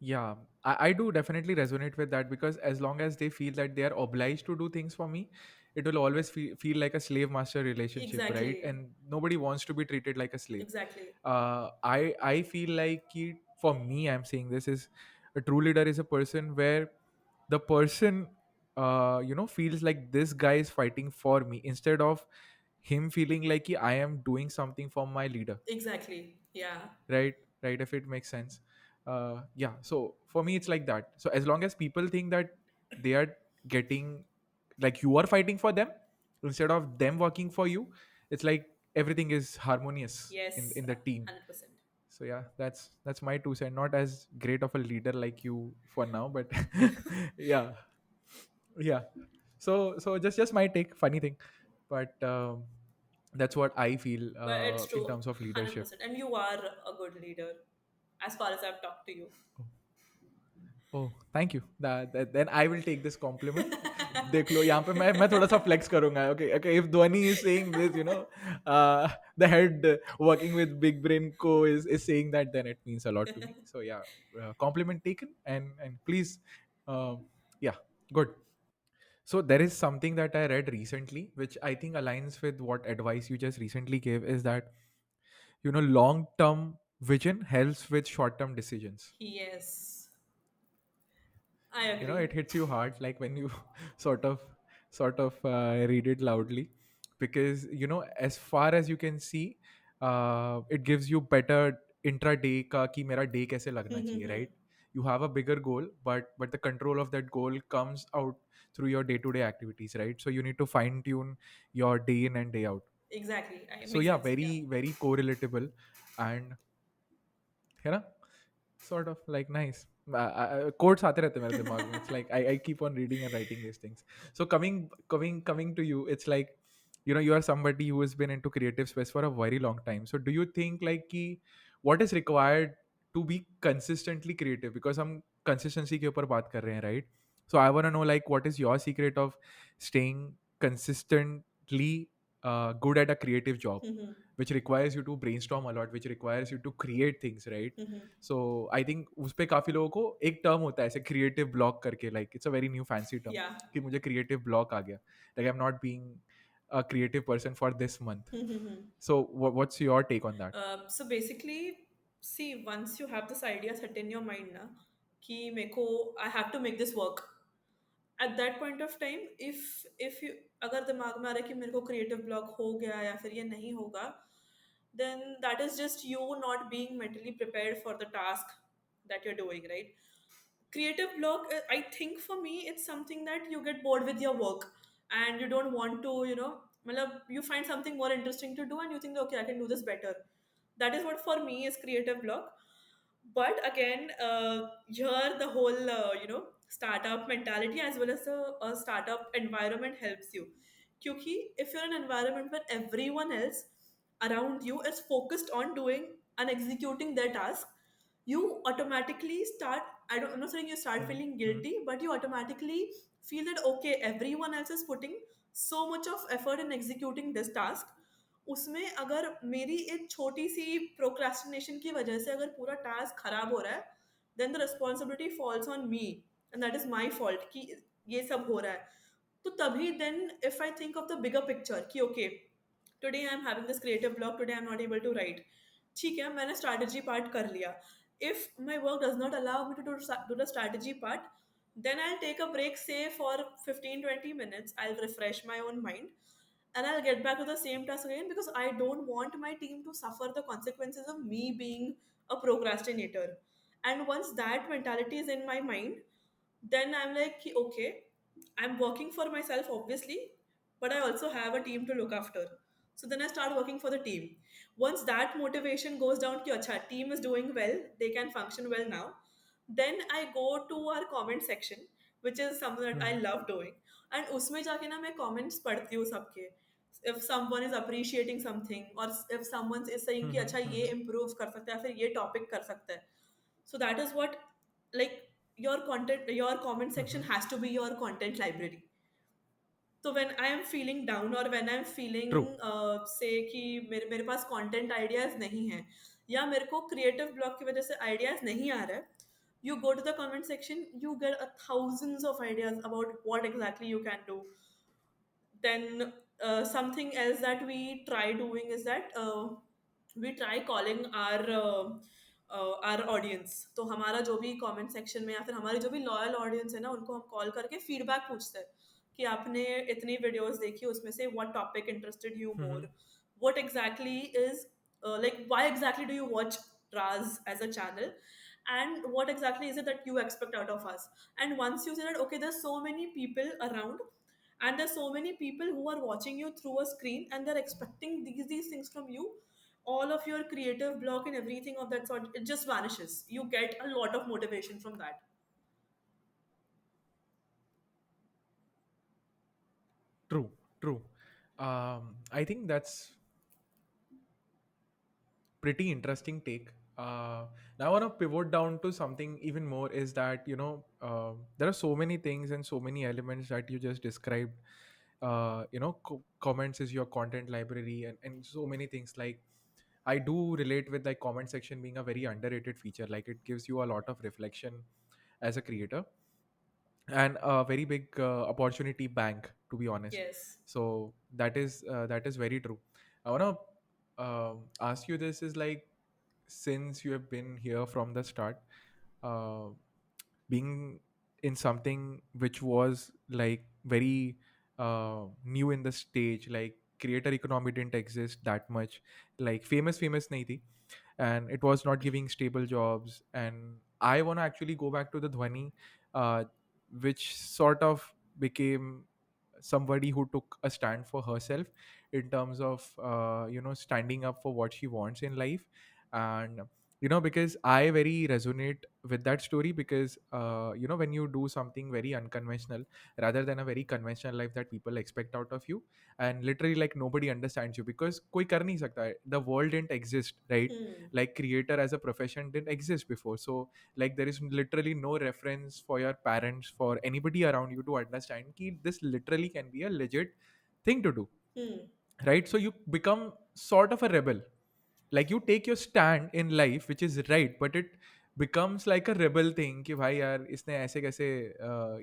Yeah, I do definitely resonate with that because as long as they feel that they are obliged to do things for me, it will always feel like a slave master relationship, right? Exactly. And nobody wants to be treated like a slave. Exactly. I feel like for me, I'm saying this is a true leader is a person where the person feels like this guy is fighting for me instead of him feeling like I am doing something for my leader, Exactly. Yeah. right? Right, if it makes sense. Yeah, so for me it's like that. So as long as people think that they are getting, like, you are fighting for them instead of them working for you, it's like everything is harmonious in Yes. the team. 100%. So yeah, that's my two cents. Not as great of a leader like you for now, but yeah. Yeah, so just my take, funny thing, but that's what I feel But it's in true. terms of leadership. 100%. And you are a good leader, as far as I've talked to you. Oh, thank you. Then I will take this compliment. देख लो यहाँ पे मैं थोड़ा सा flex करूँगा. Okay, okay. If Dhwani is saying this, the head working with big brain co is saying that, then it means a lot to me. So yeah, compliment taken, and please, yeah, good. So there is something that I read recently, which I think aligns with what advice you just recently gave. Is that long term vision helps with short term decisions. Yes. I It agree. hits you hard, like when you sort of read it loudly, because as far as you can see, it gives you better intraday ka ki mera day kaise lagna chahiye, right? You have a bigger goal, but the control of that goal comes out through your day to day activities, right? So you need to fine tune your day in and day out. Exactly. It So makes yeah, sense. Yeah. very very correlatable. And you know sort of like nice. Quotes आते रहते हैं मेरे दिमाग में. It's like I keep on reading and writing these things. So coming to you, it's like you are somebody who has been into creative space for a very long time. So do you think like कि what is required to be consistently creative? Because हम consistency के ऊपर बात कर रहे हैं, right? So I want to know, like, what is your secret of staying consistently good at a creative job, Mm-hmm. which requires you to brainstorm a lot, which requires you to create things, right? Mm-hmm. So I think उस पे काफी लोगों को एक term होता है ऐसे creative block करके, like it's a very new fancy term Yeah. कि मुझे क्रिएटिव ब्लॉक आ गया, like I'm not being a creative person for this month. Mm-hmm. So what's your take on that? So basically, see, once you have this idea set in your mind, na, कि मेरे को I have to make this work. At that point of time, if you अगर दिमाग में आ रहा है कि मेरे को क्रिएटिव ब्लॉक हो गया या फिर ये नहीं होगा, then that is just you not being mentally prepared for the task that you're doing, right? Creative block, I think for me it's something that you get bored with your work and you don't want to, matlab, you find something more interesting to do and you think, okay, I can do this better. That is what for me is creative block. But again, here the whole startup mentality as well as a startup environment helps you. Kyuki if you're in an environment where everyone else around you is focused on doing and executing their task, you automatically start, I'm not saying you start feeling Mm-hmm. guilty, but you automatically feel that okay, everyone else is putting so much of effort in executing this task. उसमें अगर मेरी एक छोटी सी procrastination की वजह से अगर पूरा टास्क खराब हो रहा है, then the responsibility falls on me and that is my fault कि ये सब हो रहा है. तो तभी then if I think of the bigger picture कि okay, today I am having this creative block, today I am not able to write. ठीक है, मैंने स्ट्रैटेजी पार्ट कर लिया. If my work does not allow me to do the strategy part, then I'll take a break, say for 15-20 minutes. I'll refresh my own mind and I'll get back to the same task again because I don't want my team to suffer the consequences of me being a procrastinator. And once that mentality is in my mind, then I'm like, okay, I'm working for myself, obviously, but I also have a team to look after. So then I start working for the team. Once that motivation goes down, ki acha, team is doing well, they can function well now. Then I go to our comment section, which is something that I love doing. And उसमें जाके ना मैं comments पढ़ती हूँ सबके. If someone is appreciating something or if someone is saying कि अच्छा ये improve कर सकता है फिर ये topic कर सकता है. So that is what, like, your content, your comment section Mm-hmm. has to be your content library. तो when I am feeling down or when I am feeling True. say कि मेरे मेरे पास content ideas नहीं है या मेरे को creative block की वजह से ideas नहीं आ रहा है, you go to the comment section, you get a thousands of ideas about what exactly you can do. Then something else that we try doing is that we try calling our audience. तो हमारा जो भी comment section में या फिर हमारी जो भी loyal audience है ना, उनको हम call करके feedback पूछते हैं कि आपने इतनी videos देखी, उसमें से what topic interested you more, Mm-hmm. what exactly is like why exactly do you watch RAAAZ as a channel, and what exactly is it that you expect out of us. And once you say that okay, there's so many people around and there's so many people who are watching you through a screen and they're expecting these things from you, all of your creative block and everything of that sort, it just vanishes. You get a lot of motivation from that. True, true. I think that's pretty interesting take. Now I want to pivot down to something even more. Is that there are so many things and so many elements that you just described. Comments is your content library, and so many things. Like I do relate with like comment section being a very underrated feature. Like it gives you a lot of reflection as a creator and a very big opportunity bank, to be honest. Yes. So that is very true. I want to ask you this is like, since you have been here from the start, uh, being in something which was like very new in the stage, like creator economy didn't exist that much, like famous nahi thi, and it was not giving stable jobs. And I want to actually go back to the Dhwani, uh, which sort of became somebody who took a stand for herself in terms of standing up for what she wants in life. And because I very resonate with that story, because when you do something very unconventional rather than a very conventional life that people expect out of you, and literally like nobody understands you because koi kar nahi sakta hai. The world didn't exist, right? Hmm. Like creator as a profession didn't exist before, so like there is literally no reference for your parents, for anybody around you to understand ki this literally can be a legit thing to do. Hmm. right? So you become sort of a rebel. Like you take your stand in life which is right, but it becomes like a rebel thing कि भाई यार इसने ऐसे कैसे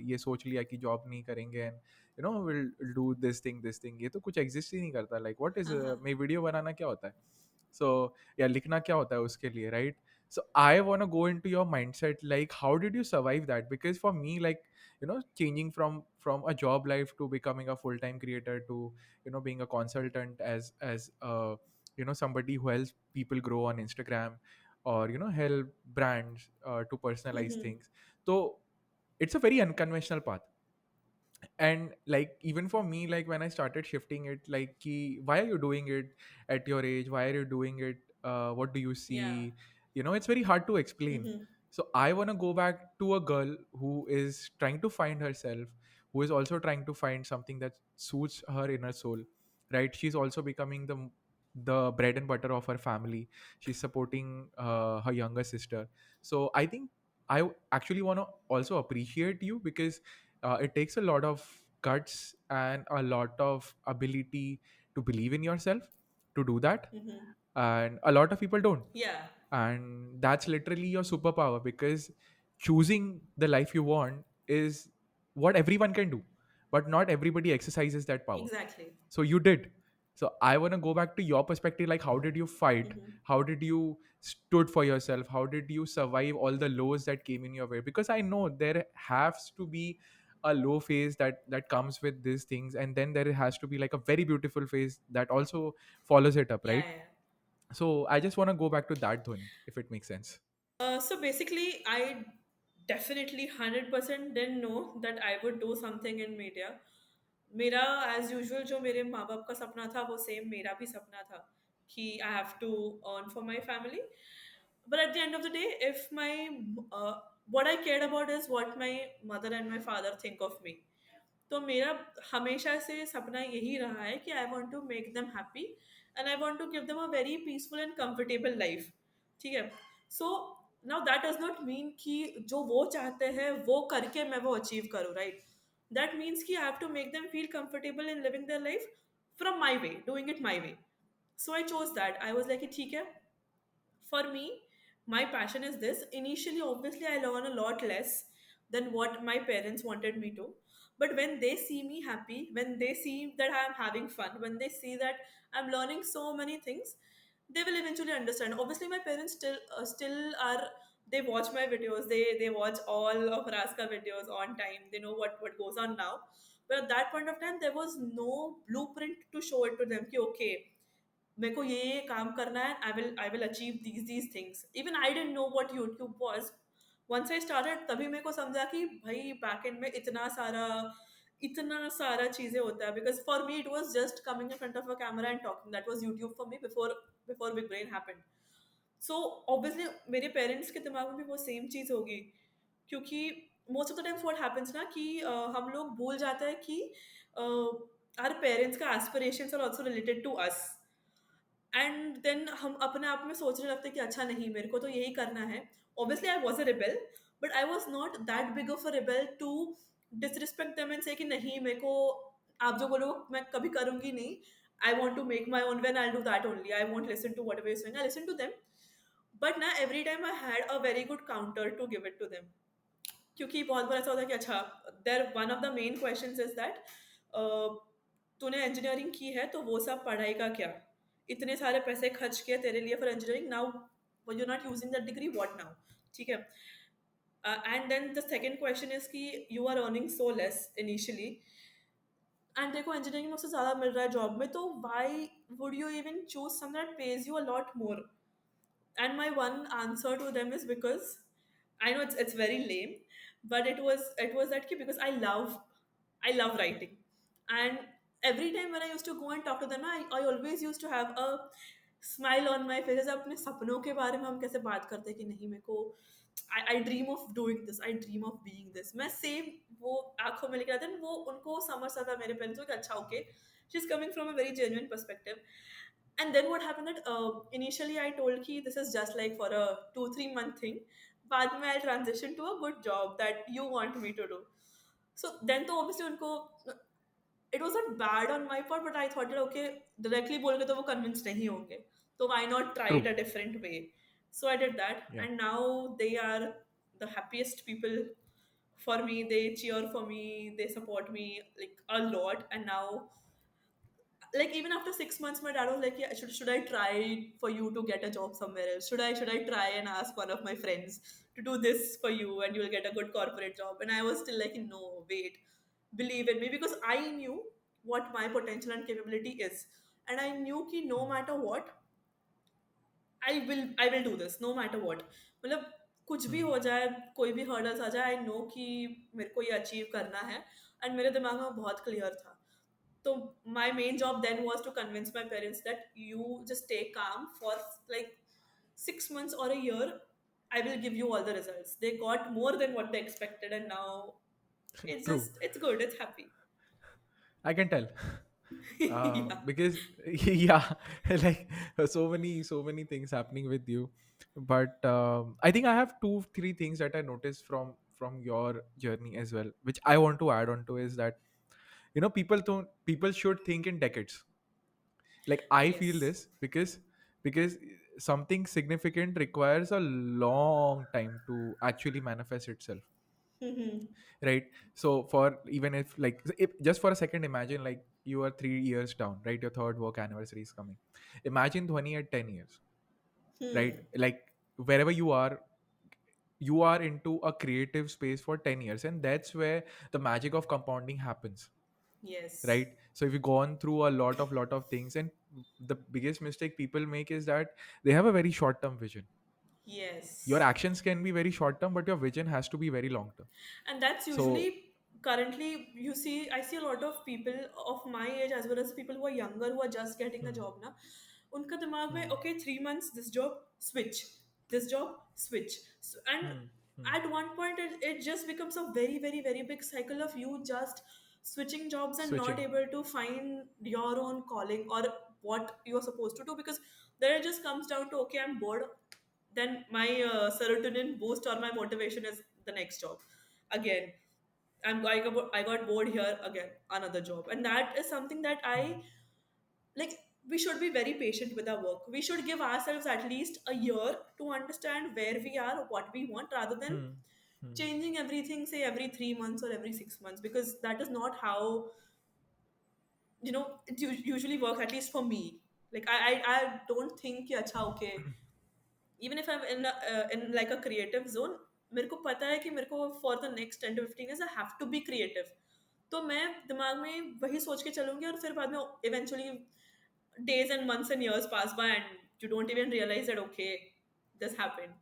ये सोच लिया कि जॉब नहीं करेंगे, and you know we'll do this thing, ये तो कुछ एग्जिस्ट ही नहीं करता. like what is Uh-huh. मैं वीडियो बनाना क्या होता है, so या लिखना क्या होता है उसके लिए, right? So I want to go into your mindset, like how did you survive that? Because for me, like, you know, changing from a job life to becoming a full-time creator to, you know, being a consultant as you know, somebody who helps people grow on Instagram, or you know, help brands to personalize Mm-hmm. things. So it's a very unconventional path. And like even for me, like when I started shifting it, like ki, why are you doing it at your age, why are you doing it, what do you Yeah. see, you know, it's very hard to explain. Mm-hmm. So I want to go back to a girl who is trying to find herself, who is also trying to find something that suits her inner soul, right? She's also becoming the bread and butter of her family. She's supporting her younger sister. So I think I actually want to also appreciate you, because it takes a lot of guts and a lot of ability to believe in yourself to do that, Mm-hmm. and a lot of people don't. Yeah. And that's literally your superpower, because choosing the life you want is what everyone can do, but not everybody exercises that power. Exactly. So you did. So I want to go back to your perspective, like how did you fight, Mm-hmm. how did you stood for yourself, how did you survive all the lows that came in your way? Because I know there has to be a low phase that comes with these things, and then there has to be like a very beautiful phase that also follows it up, Yeah, right? yeah, yeah. So I just want to go back to that, Dhwani, if it makes sense. So basically, I definitely 100% didn't know that I would do something in media. मेरा as usual जो मेरे माँ बाप का सपना था वो same मेरा भी सपना था कि I have to earn for my family but at the end of the day if my what I cared about is what my mother and my father think of me. तो मेरा हमेशा से सपना यही रहा है कि I want to make them happy and I want to give them a very peaceful and comfortable life. ठीक है. So now that does not mean कि जो वो चाहते हैं वो करके मैं वो अचीव करूँ, राइट? दैट मीन्स कि I have to make them feel comfortable in living their life from my way, doing it my way. So I chose that. I was like ठीक है, for me, my passion is this. Initially, obviously, I learn a lot less than what my parents wanted me to. But when they see me happy, when they see that I'm having fun, when they see that I'm learning so many things, they will eventually understand. Obviously, my parents still are. They watch my videos. They watch all of Raska videos on time. They know what goes on now. But at that point of time, there was no blueprint to show it to them. कि okay, मेरे को ये काम करना है. I will achieve these things. Even I didn't know what YouTube was. Once I started तभी मेरे को समझा कि भाई बैक एंड में इतना सारा चीजें होता है. Because for me it was just coming in front of a camera and talking. That was YouTube for me before before big brain happened. So obviously मेरे पेरेंट्स के दिमाग में भी वो सेम चीज होगी. क्योंकि most of the times what happens ना कि हम लोग भूल जाते हैं कि आवर पेरेंट्स का aspirations are also related to us. And then हम अपने आप में सोचने लगते हैं कि अच्छा नहीं, मेरे को तो यही करना है. Obviously I was a rebel, but I was not that big of a rebel to disrespect them and say कि नहीं, मेरे को आप जो बोलो मैं कभी करूंगी नहीं. I want to make my own when I do that only. I want listen to whatever is, I listen to them. But ना every time I had a very good counter to give it to them. क्योंकि बहुत बार ऐसा होता है कि अच्छा, there one of the main question is that तूने इंजीनियरिंग की है तो वो सब पढ़ाई का क्या, इतने सारे पैसे खर्च किए तेरे लिए for engineering, now you not using that degree, what now? ठीक है. And then the second question is कि you are earning so less initially and देखो इंजीनियरिंग में उससे ज़्यादा मिल रहा है जॉब में, तो why would you even choose some that pays you a lot more? And my one answer to them is because I know it's very lame, but it was that because I love writing. And every time when I used to go and talk to them, I always used to have a smile on my face. जैसे अपने सपनों के बारे में हम कैसे बात करते हैं कि नहीं, मेरे को I dream of doing this, I dream of being this. मैं सेम वो आंखों में लेके आते हैं. वो उनको समझ आता है मेरे पेरेंट्स को कि अच्छा okay, she is coming from a very genuine perspective. And then what happened that initially I told ki this is just like for a 2-3 month thing. बाद में I'll transition to a good job that you want me to do. So then तो obviously उनको it wasn't bad on my part, but I thought that okay, directly बोल के तो वो convinced नहीं होंगे, तो why not try it True. a different way? So I did that, Yeah. and now they are the happiest people for me. They cheer for me, they support me like a lot, and now like even after 6 months my dad was like, yeah, should I try for you to get a job somewhere else? Should I try and ask one of my friends to do this for you and you'll get a good corporate job? And I was still like, no, wait, believe in me, because I knew what my potential and capability is, and I knew कि no matter what, I will do this no matter what. मतलब कुछ भी Hmm. हो जाए, कोई भी hurdles आ जाए, I know कि मेरे को ये अचीव करना है, एंड मेरे दिमाग में बहुत क्लियर था. So my main job then was to convince my parents that you just stay calm for like 6 months or a year. I will give you all the results. They got more than what they expected, and now True. it's good. It's happy. I can tell. Yeah. Because yeah, like so many things happening with you. But I think I have two, three things that I noticed from your journey as well, which I want to add on to is that people should think in decades. Like I feel Yes. this because something significant requires a long time to actually manifest itself, Mm-hmm. right? So for even if just for a second imagine like you are 3 years down, right? Your third work anniversary is coming. Imagine Dhwani at 10 years, right? Hmm. Like wherever you are into a creative space for 10 years, and that's where the magic of compounding happens, Yes. right? So if you've gone through a lot of things, and the biggest mistake people make is that they have a very short term vision. Your Yes. actions can be very short term, but your vision has to be very long term. And that's So usually currently you see, I see a lot of people of my age as well as people who are younger who are just getting a hmm, job now. उनका दिमाग में hmm, okay, 3 months this job, switch, this job, switch. So, and hmm, hmm, at one point it just becomes a very very very big cycle of you just switching jobs and not switching. able to find your own calling or what you're supposed to do, because then it just comes down to okay, I'm bored, then my serotonin boost or my motivation is the next job again. I got bored here again, another job, and that is something that Hmm, I like. We should be very patient with our work. We should give ourselves at least a year to understand where we are, what we want, rather than hmm, hmm. changing everything, say every 3 months or every 6 months, because that is not how it usually works. At least for me, like I don't think कि अच्छा okay, even if I'm in like a creative zone, मेरे को पता है कि मेरे को for the next 10 to 15 years I have to be creative. तो मैं दिमाग में वही सोच के चलूंगी, और फिर बाद में eventually days and months and years pass by and you don't even realize that okay, this happened.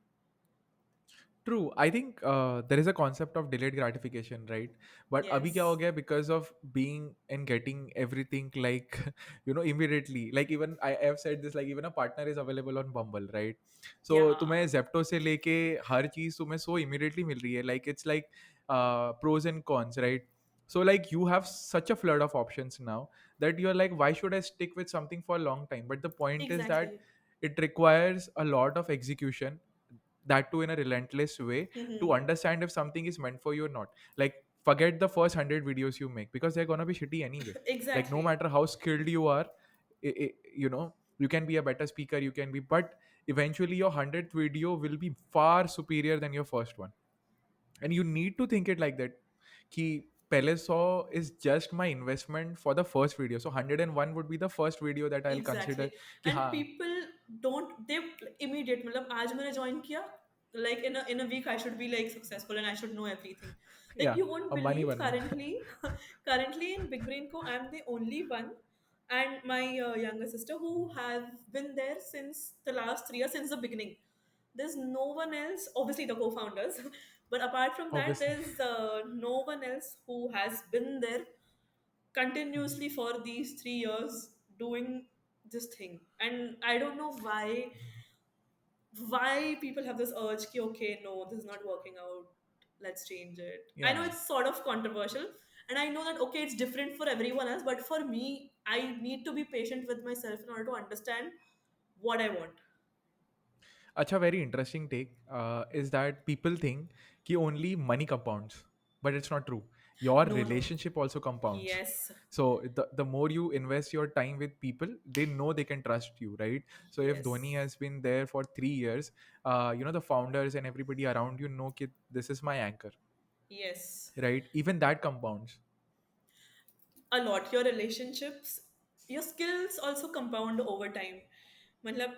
True. I think there is a concept of delayed gratification, right? But abhi kya ho Yes. gaya because of being and getting everything like immediately. Like even I have said this, like even a partner is available on Bumble, right? So तुम्हें Yeah. Zepto से लेके हर चीज तुम्हें so immediately मिल रही है. Like it's like pros and cons, right? So like you have such a flood of options now that you're like, why should I stick with something for a long time? But the point is that Exactly. it requires a lot of execution, that too in a relentless way, to Hmm. understand if something is meant for you or not. Like forget the first 100 videos you make because they're going to be shitty anyway. Like no Exactly. matter how skilled you are, you can be a better speaker, you can be, but eventually your 100th video will be far superior than your first one. And you need to think it like that, ki pehle 100 is just my investment for the first video, so 101 would be the first video that I'll consider Exactly. ki ha. And people don't, they immediate मतलब आज मैंने join किया, like in a week I should be like successful and I should know everything. Like Yeah, you won't Ambani believe, banna. currently in Big Brain Co I'm the only one, and my younger sister who have been there since the last 3 years, since the beginning. There's no one else, obviously the co-founders, but apart from that, Obviously. there's no one else who has been there continuously for these 3 years doing this thing. And I don't know why people have this urge ki, okay, no, this is not working out, let's change it. I know Yeah. it's sort of controversial, and I know that okay, it's different for everyone else, but for me, I need to be patient with myself in order to understand what I want. Acha, very interesting take is that people think कि only money compounds, but it's not true. your No, no. relationship also compounds. Yes. So the more you invest your time with people, they know they can trust you, right? So if Dhoni Yes. has been there for 3 years, the founders and everybody around you know that this is my anchor, Yes. right? Even that compounds. A lot. Your relationships, your skills also compound over time. Matlab,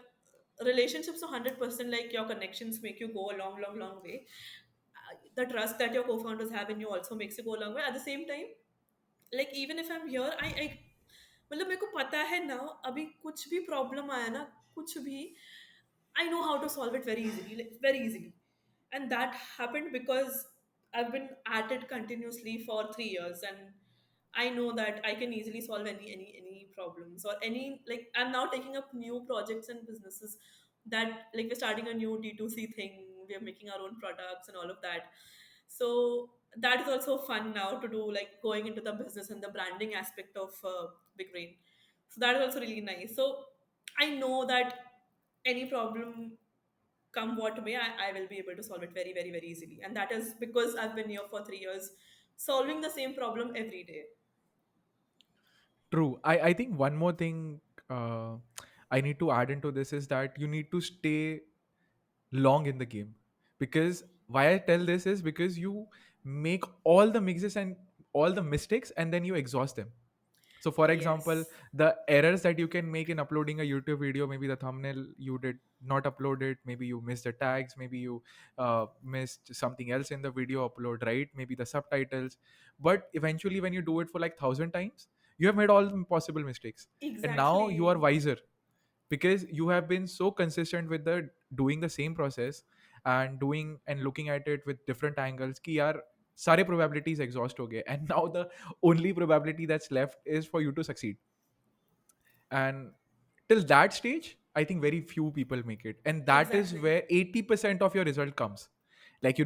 relationships are 100% like your connections make you go a long, long, long way. The trust that your co-founders have in you also makes you go a long way. At the same time, like even if I'm here, I मतलब मेरे को पता है ना अभी कुछ भी problem आया ना कुछ भी I know how to solve it very easily, like very easily. And that happened because I've been at it continuously for 3 years, and I know that I can easily solve any problems or any like I'm now taking up new projects and businesses that like we're starting a new D2C thing, we're making our own products and all of that. So that is also fun now to do, like going into the business and the branding aspect of Big Brain. So that is also really nice. So I know that any problem come what may, I will be able to solve it very, very, very easily. And that is because I've been here for 3 years, solving the same problem every day. True. I think one more thing uh, I need to add into this is that you need to stay long in the game. Because why I tell this is because you make all the mixes and all the mistakes and then you exhaust them. So for example, Yes, the errors that you can make in uploading a YouTube video, maybe the thumbnail you did not upload it, maybe you missed the tags, maybe you missed something else in the video upload, right? Maybe the subtitles. But eventually when you do it for like 1,000 times, you have made all the possible mistakes, and now you are exactly. wiser because you have been so consistent with the doing the same process and doing and looking at it with different angles ki yaar सारे probabilities exhaust हो गए, and now the only probability that's left is for you to succeed. And till that stage I think very few people make it, and that is Exactly. where 80% of your result comes. Like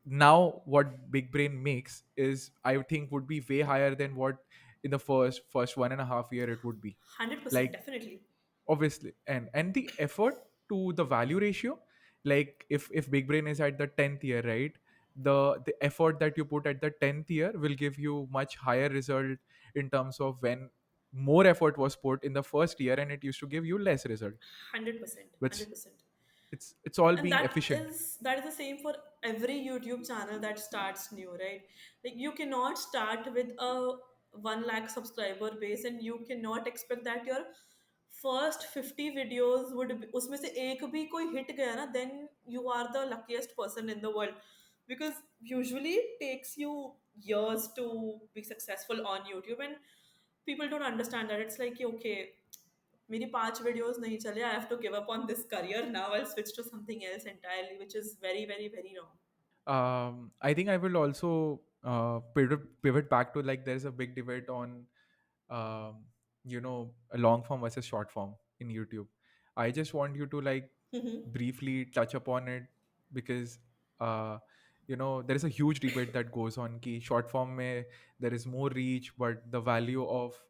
now what big brain makes is I think would be way higher than what in the first 1.5 year it would be. 100%, Like definitely. obviously, and the effort to the value ratio, like if big brain is at the 10th year, right, the effort that you put at the 10th year will give you much higher result in terms of when more effort was put in the first year and it used to give you less result. 100%. But 100%. it's all And being that efficient. is that is the same for every YouTube channel that starts new, right? Like you cannot start with a 1 lakh subscriber base and you cannot expect that your first 50 videos would be, उसमें से एक भी कोई hit गया ना, then you are the luckiest person in the world, because usually it takes you years to be successful on YouTube, and people don't understand that. It's like okay, मेरी 5 videos नहीं चले, I have to give up on this career now, I'll switch to something else entirely, which is very, very, very wrong. I think I will also pivot back to, like, there's a big debate on a long form versus short form in YouTube. I just want you to, like, briefly touch upon it because uh, there is a huge debate that goes on ki short form mein there is more reach but the value of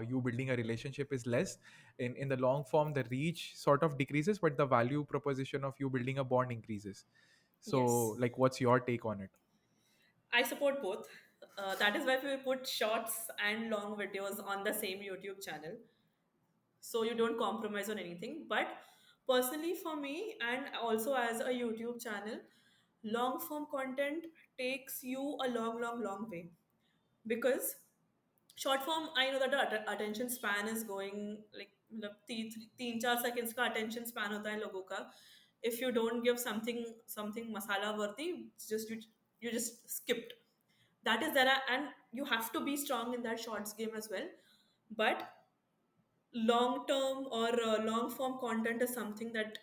you building a relationship is less. In the long form the reach sort of decreases but the value proposition of you building a bond increases. So, Yes, like, what's your take on it? I support both. That is why we put shorts and long videos on the same YouTube channel, so you don't compromise on anything. But personally, for me, and also as a YouTube channel, long form content takes you a long, long, long way, because short form, I know that the attention span is going like मतलब 3-4 seconds का attention span होता है लोगों का. If you don't give something masala worthy, it's just you just skipped. That is there, and you have to be strong in that shorts game as well. But long term or long form content is something that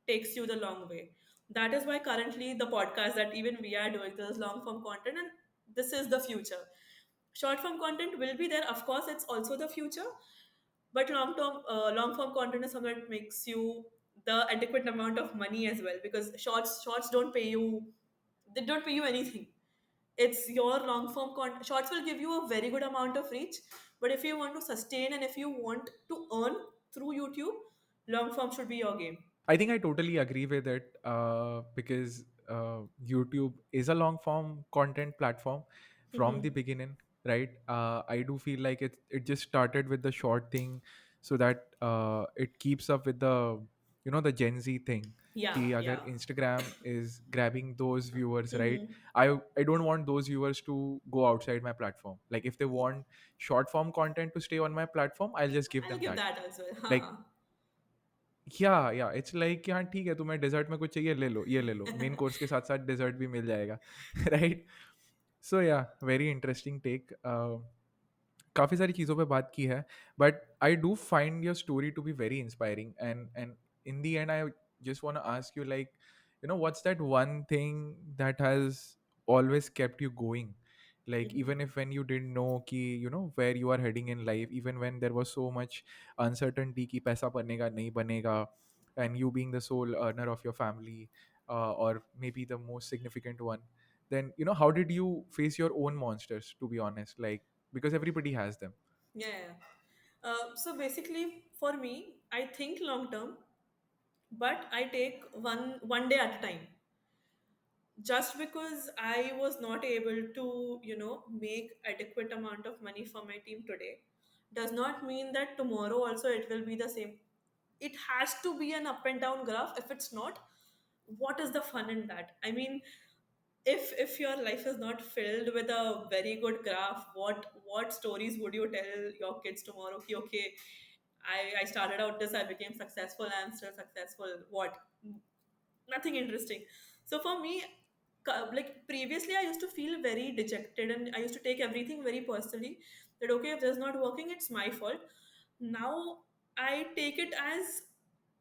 takes you the long way. That is why currently the podcast that even we are doing, this long form content, and this is the future. Short form content will be there, of course, it's also the future, but long form content is something that makes you the adequate amount of money as well, because shorts don't pay you, they don't pay you anything. It's your long form content. Shorts will give you a very good amount of reach, but if you want to sustain and if you want to earn through YouTube, long form should be your game. I think I totally agree with it because YouTube is a long form content platform from the beginning, right? I do feel like it just started with the short thing, so that it keeps up with the, the Gen Z thing. Yeah, कि अगर yeah. Instagram is grabbing those viewers, right? I don't want those viewers to go outside my platform. Like if they want short form content to stay on my platform, I'll just give I'll them give that. that as well. Like Huh. या it's like हाँ ठीक है, तुम्हें desert में कुछ चाहिए ले लो, ये ले लो, मेन कोर्स के साथ साथ डेजर्ट भी मिल जाएगा राइट. सो या वेरी इंटरेस्टिंग टेक. काफ़ी सारी चीज़ों पे बात की है, but I do find your story to be very inspiring, and in the end I just want to ask you, like, what's that one thing that has always kept you going, like even if when you didn't know ki, where you are heading in life, even when there was so much uncertainty ki paisa banega nahi banega, and you being the sole earner of your family, or maybe the most significant one, then how did you face your own monsters, to be honest, like, because everybody has them. Yeah, yeah. So basically, for me, I think long term, but I take one day at a time. Just because I was not able to, make adequate amount of money for my team today, does not mean that tomorrow also it will be the same. It has to be an up and down graph. If it's not, what is the fun in that? I mean, if your life is not filled with a very good graph, what stories would you tell your kids tomorrow? Ki, okay, I started out this, I became successful, I'm still successful. What? Nothing interesting. So for me, like previously I used to feel very dejected and I used to take everything very personally, that okay, if this is not working, it's my fault. Now I take it as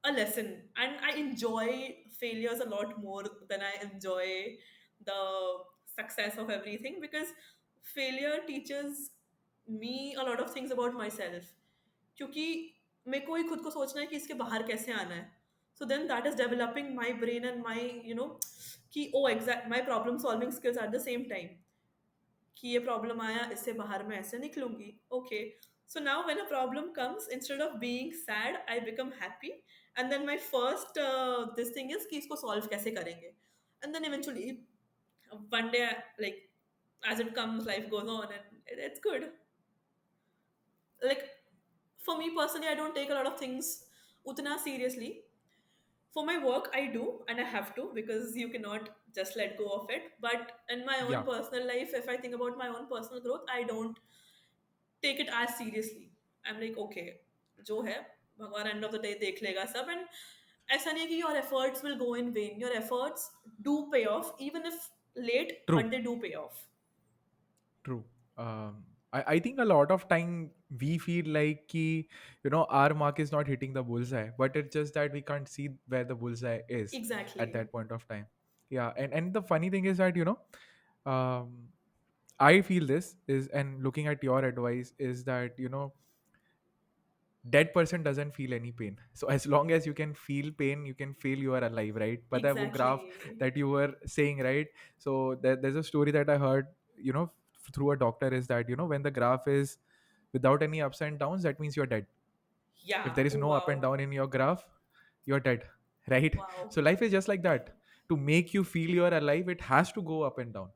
a lesson, and I enjoy failures a lot more than I enjoy the success of everything, because failure teaches me a lot of things about myself. क्योंकि मेरे को ही खुद को सोचना है कि इसके बाहर कैसे आना है. So then that is developing my brain and my, कि oh exact my problem solving skills at the same time, कि ये प्रॉब्लम आया, इससे बाहर मैं ऐसे निकलूंगी. Okay. So now when a problem comes, instead of being sad, I become happy. And then my first this thing is कि इसको solve कैसे करेंगे. And then eventually one day, like, as it comes, life goes on and it's good. Like, for me personally, I don't take a lot of things utna seriously. For my work, I do, and I have to, because you cannot just let go of it. But in my own Yeah, personal life, if I think about my own personal growth, I don't take it as seriously. I'm like, okay, जो है भगवान and of the day देख लेगा सब. And ऐसा नहीं है कि your efforts will go in vain. Your efforts do pay off, even if late, true, but they do pay off. true. I think a lot of time we feel like ki, our mark is not hitting the bullseye, but it's just that we can't see where the bullseye is at Exactly. that point of time. Yeah, and the funny thing is that, um, I feel this is, and looking at your advice is that, dead person doesn't feel any pain. So as long as you can feel pain, you can feel you are alive, right? But that wo graph Exactly. that you were saying, right? So there's a story that I heard, through a doctor, is that, when the graph is without any ups and downs, that means you're dead. If Yeah. there is Oh, no up and wow. down in your graph, you're dead, right? Wow. So life is just like that. To make you feel you're alive, it has to go up and down.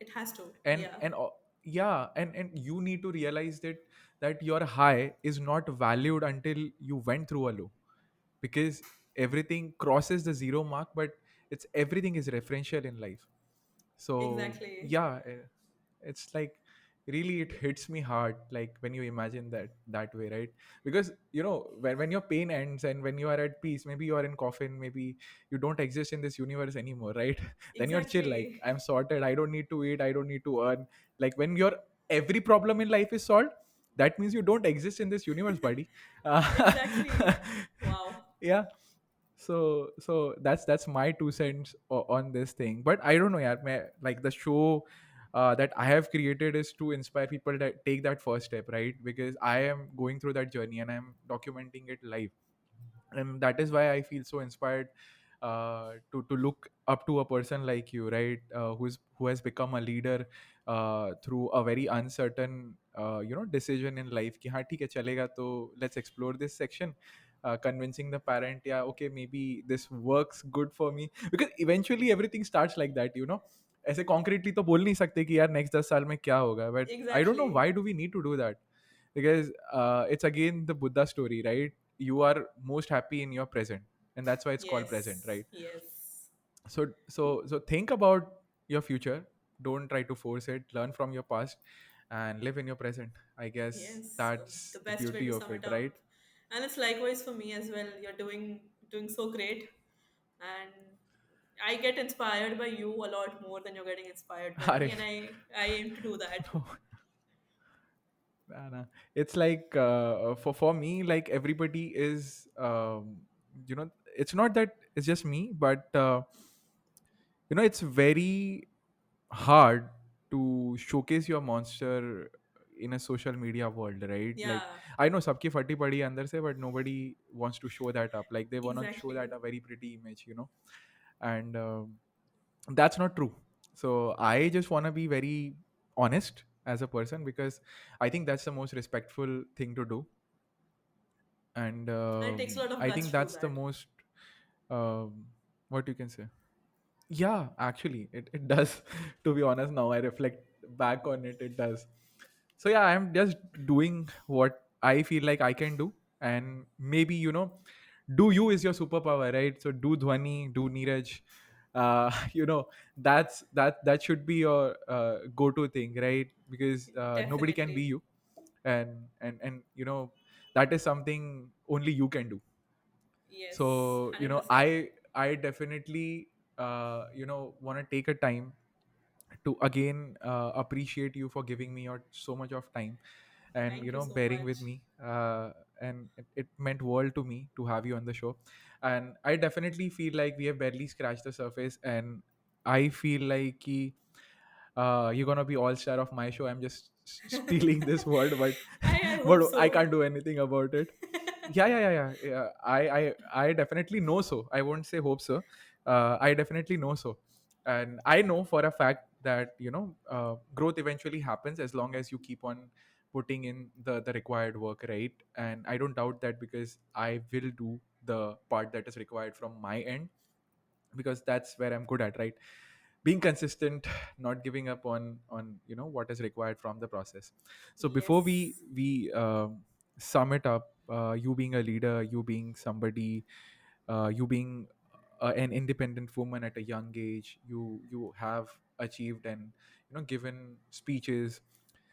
It has to. and Yeah. and uh, yeah, and you need to realize that your high is not valued until you went through a low, because everything crosses the zero mark, but it's everything is referential in life. So Exactly. yeah, it's like, really it hits me hard, like when you imagine that way, right? Because when your pain ends and when you are at peace, maybe you are in coffin, maybe you don't exist in this universe anymore, right? Then you're chill, like, Exactly. I'm sorted, I don't need to eat, I don't need to earn. Like when your every problem in life is solved, that means you don't exist in this universe, buddy. Exactly. Wow. Yeah. So that's my 2 cents on this thing. But I don't know, yeah, like the show that I have created is to inspire people that take that first step, right? Because I am going through that journey and I'm documenting it live, and that is why I feel so inspired to look up to a person like you, right? Who has become a leader through a very uncertain decision in life. कि हाँ ठीक है चलेगा, तो let's explore this section. convincing the parent, yeah, okay, maybe this works good for me, because eventually everything starts like that, you know. ऐसे concretely तो बोल नहीं सकते कि यार next 10 साल में क्या होगा, but I don't know why Exactly. do we need to do that, because it's again the Buddha story, right? You are most happy in your present, and that's why it's called present, Yes. right? Yes. So think about your future. Don't try to force it. Learn from your past and live in your present. I guess Yes. that's The the best way beauty to of sum it, it right? up. And it's likewise for me as well. You're doing so great. And I get inspired by you a lot more than you're getting inspired by me. Arey, And I aim to do that. no, nah, nah. It's like for me, like everybody is, you know, it's not that it's just me, but you know, it's very hard to showcase your monster in a social media world, right? Like, Yeah, I know sabki fati padi hai andar se, but nobody wants to show that up. Like, they want to show that exactly. a very pretty image, you know. And that's not true. So I just want to be very honest as a person, because I think that's the most respectful thing to do. And And it takes a lot of I guts think to do that's the that. most, what you can say. Yeah, actually, it does. To be honest, now I reflect back on it, it does. So yeah, I'm just doing what I feel like I can do, and maybe, you know, do you is your superpower, right? So do Dhwani, do Neeraj. You know, that should be your go-to thing, right? Because nobody can be Definitely. you, and you know, that is something only you can do. Yes, So you know, 100%. I definitely you know, want to take a time to again appreciate you for giving me your so much of time, and you Thank you know, so bearing with much. me, and it meant world to me to have you on the show. And I definitely feel like we have barely scratched the surface, and I feel like you're gonna be all star of my show. I'm just stealing this word, but I hope but I so. can't do anything about it. Yeah. I definitely know so. I won't say hope so. I definitely know so, and I know for a fact that, you know, growth eventually happens as long as you keep on putting in the required work, right? And I don't doubt that, because I will do the part that is required from my end, because that's where I'm good at, right? Being consistent, not giving up on you know, what is required from the process. So before Yes. we sum it up, you being a leader, you being somebody, you being an independent woman at a young age, you have achieved and, you know, given speeches.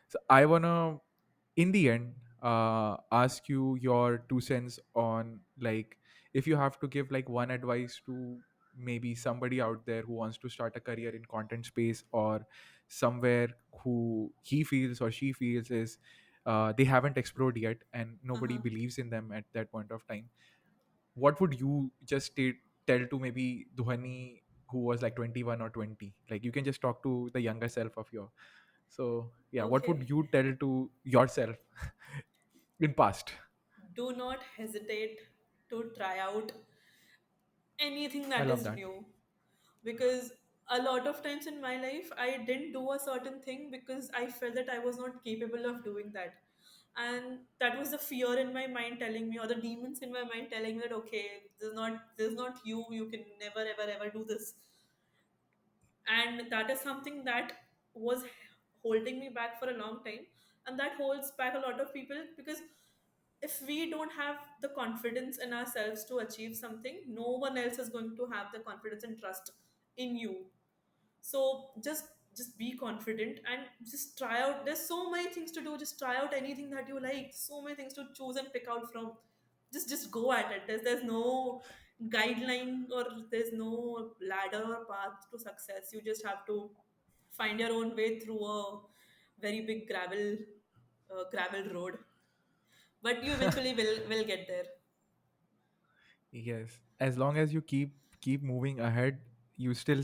So I want to, in the end, ask you your 2 cents on, like, if you have to give like one advice to maybe somebody out there who wants to start a career in content space, or somewhere who he feels or she feels is they haven't explored yet and nobody Uh-huh. believes in them at that point of time, what would you just tell to maybe Dhwani, who was like 21 or 20? Like, you can just talk to the younger self of your. So yeah, what would Okay. you tell to yourself in past? Do not hesitate to try out anything I that love is that. new, because a lot of times in my life I didn't do a certain thing because I felt that I was not capable of doing that. And that was the fear in my mind telling me, or the demons in my mind telling me that okay, this is not you, you can never ever ever do this. And that is something that was holding me back for a long time, and that holds back a lot of people, because if we don't have the confidence in ourselves to achieve something, no one else is going to have the confidence and trust in you. So just be confident and just try out. There's so many things to do. Just try out anything that you like. So many things to choose and pick out from. Just go at it. There's no guideline, or there's no ladder or path to success. You just have to find your own way through a very big gravel road, but you eventually will get there. Yes, as long as you keep moving ahead, you still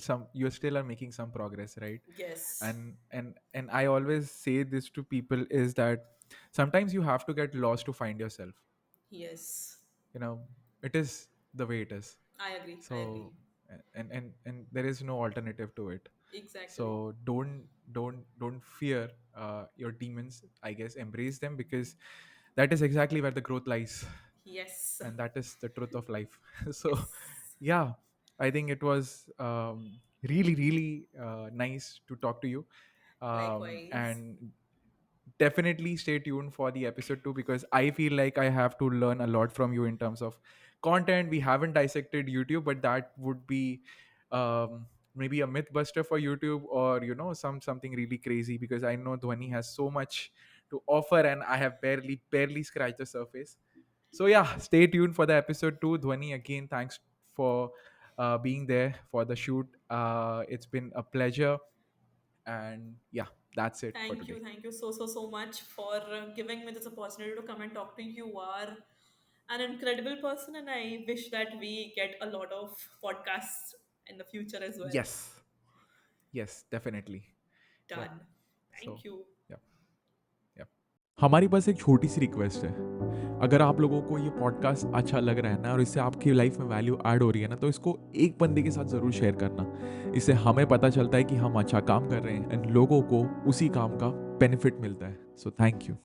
are making some progress, right? Yes. And I always say this to people is that sometimes you have to get lost to find yourself. Yes. You know, it is the way it is. I agree. So and there is no alternative to it. Exactly. So don't fear your demons, I guess. Embrace them, because that is exactly where the growth lies. Yes. and that is the truth of life. So Yes. yeah, I think it was really really nice to talk to you, Likewise. and definitely stay tuned for the episode 2, because I feel like I have to learn a lot from you in terms of content. We haven't dissected YouTube, but that would be maybe a myth buster for YouTube, or something really crazy, because I know Dhwani has so much to offer and I have barely scratched the surface. So yeah, stay tuned for the episode 2. Dhwani, again, thanks for being there for the shoot. It's been a pleasure, and yeah, that's it for today. Thank you so much for giving me this opportunity to come and talk to you. You are an incredible person, and I wish that we get a lot of podcasts in the future as well. Yes, yes, definitely. Yep. Done. So, Thank you. yep, yep. हमारी बस एक छोटी सी request है। अगर आप लोगों को ये पॉडकास्ट अच्छा लग रहा है ना, और इससे आपकी लाइफ में वैल्यू ऐड हो रही है ना, तो इसको एक बंदे के साथ ज़रूर शेयर करना। इससे हमें पता चलता है कि हम अच्छा काम कर रहे हैं एंड लोगों को उसी काम का बेनिफिट मिलता है। So thank you.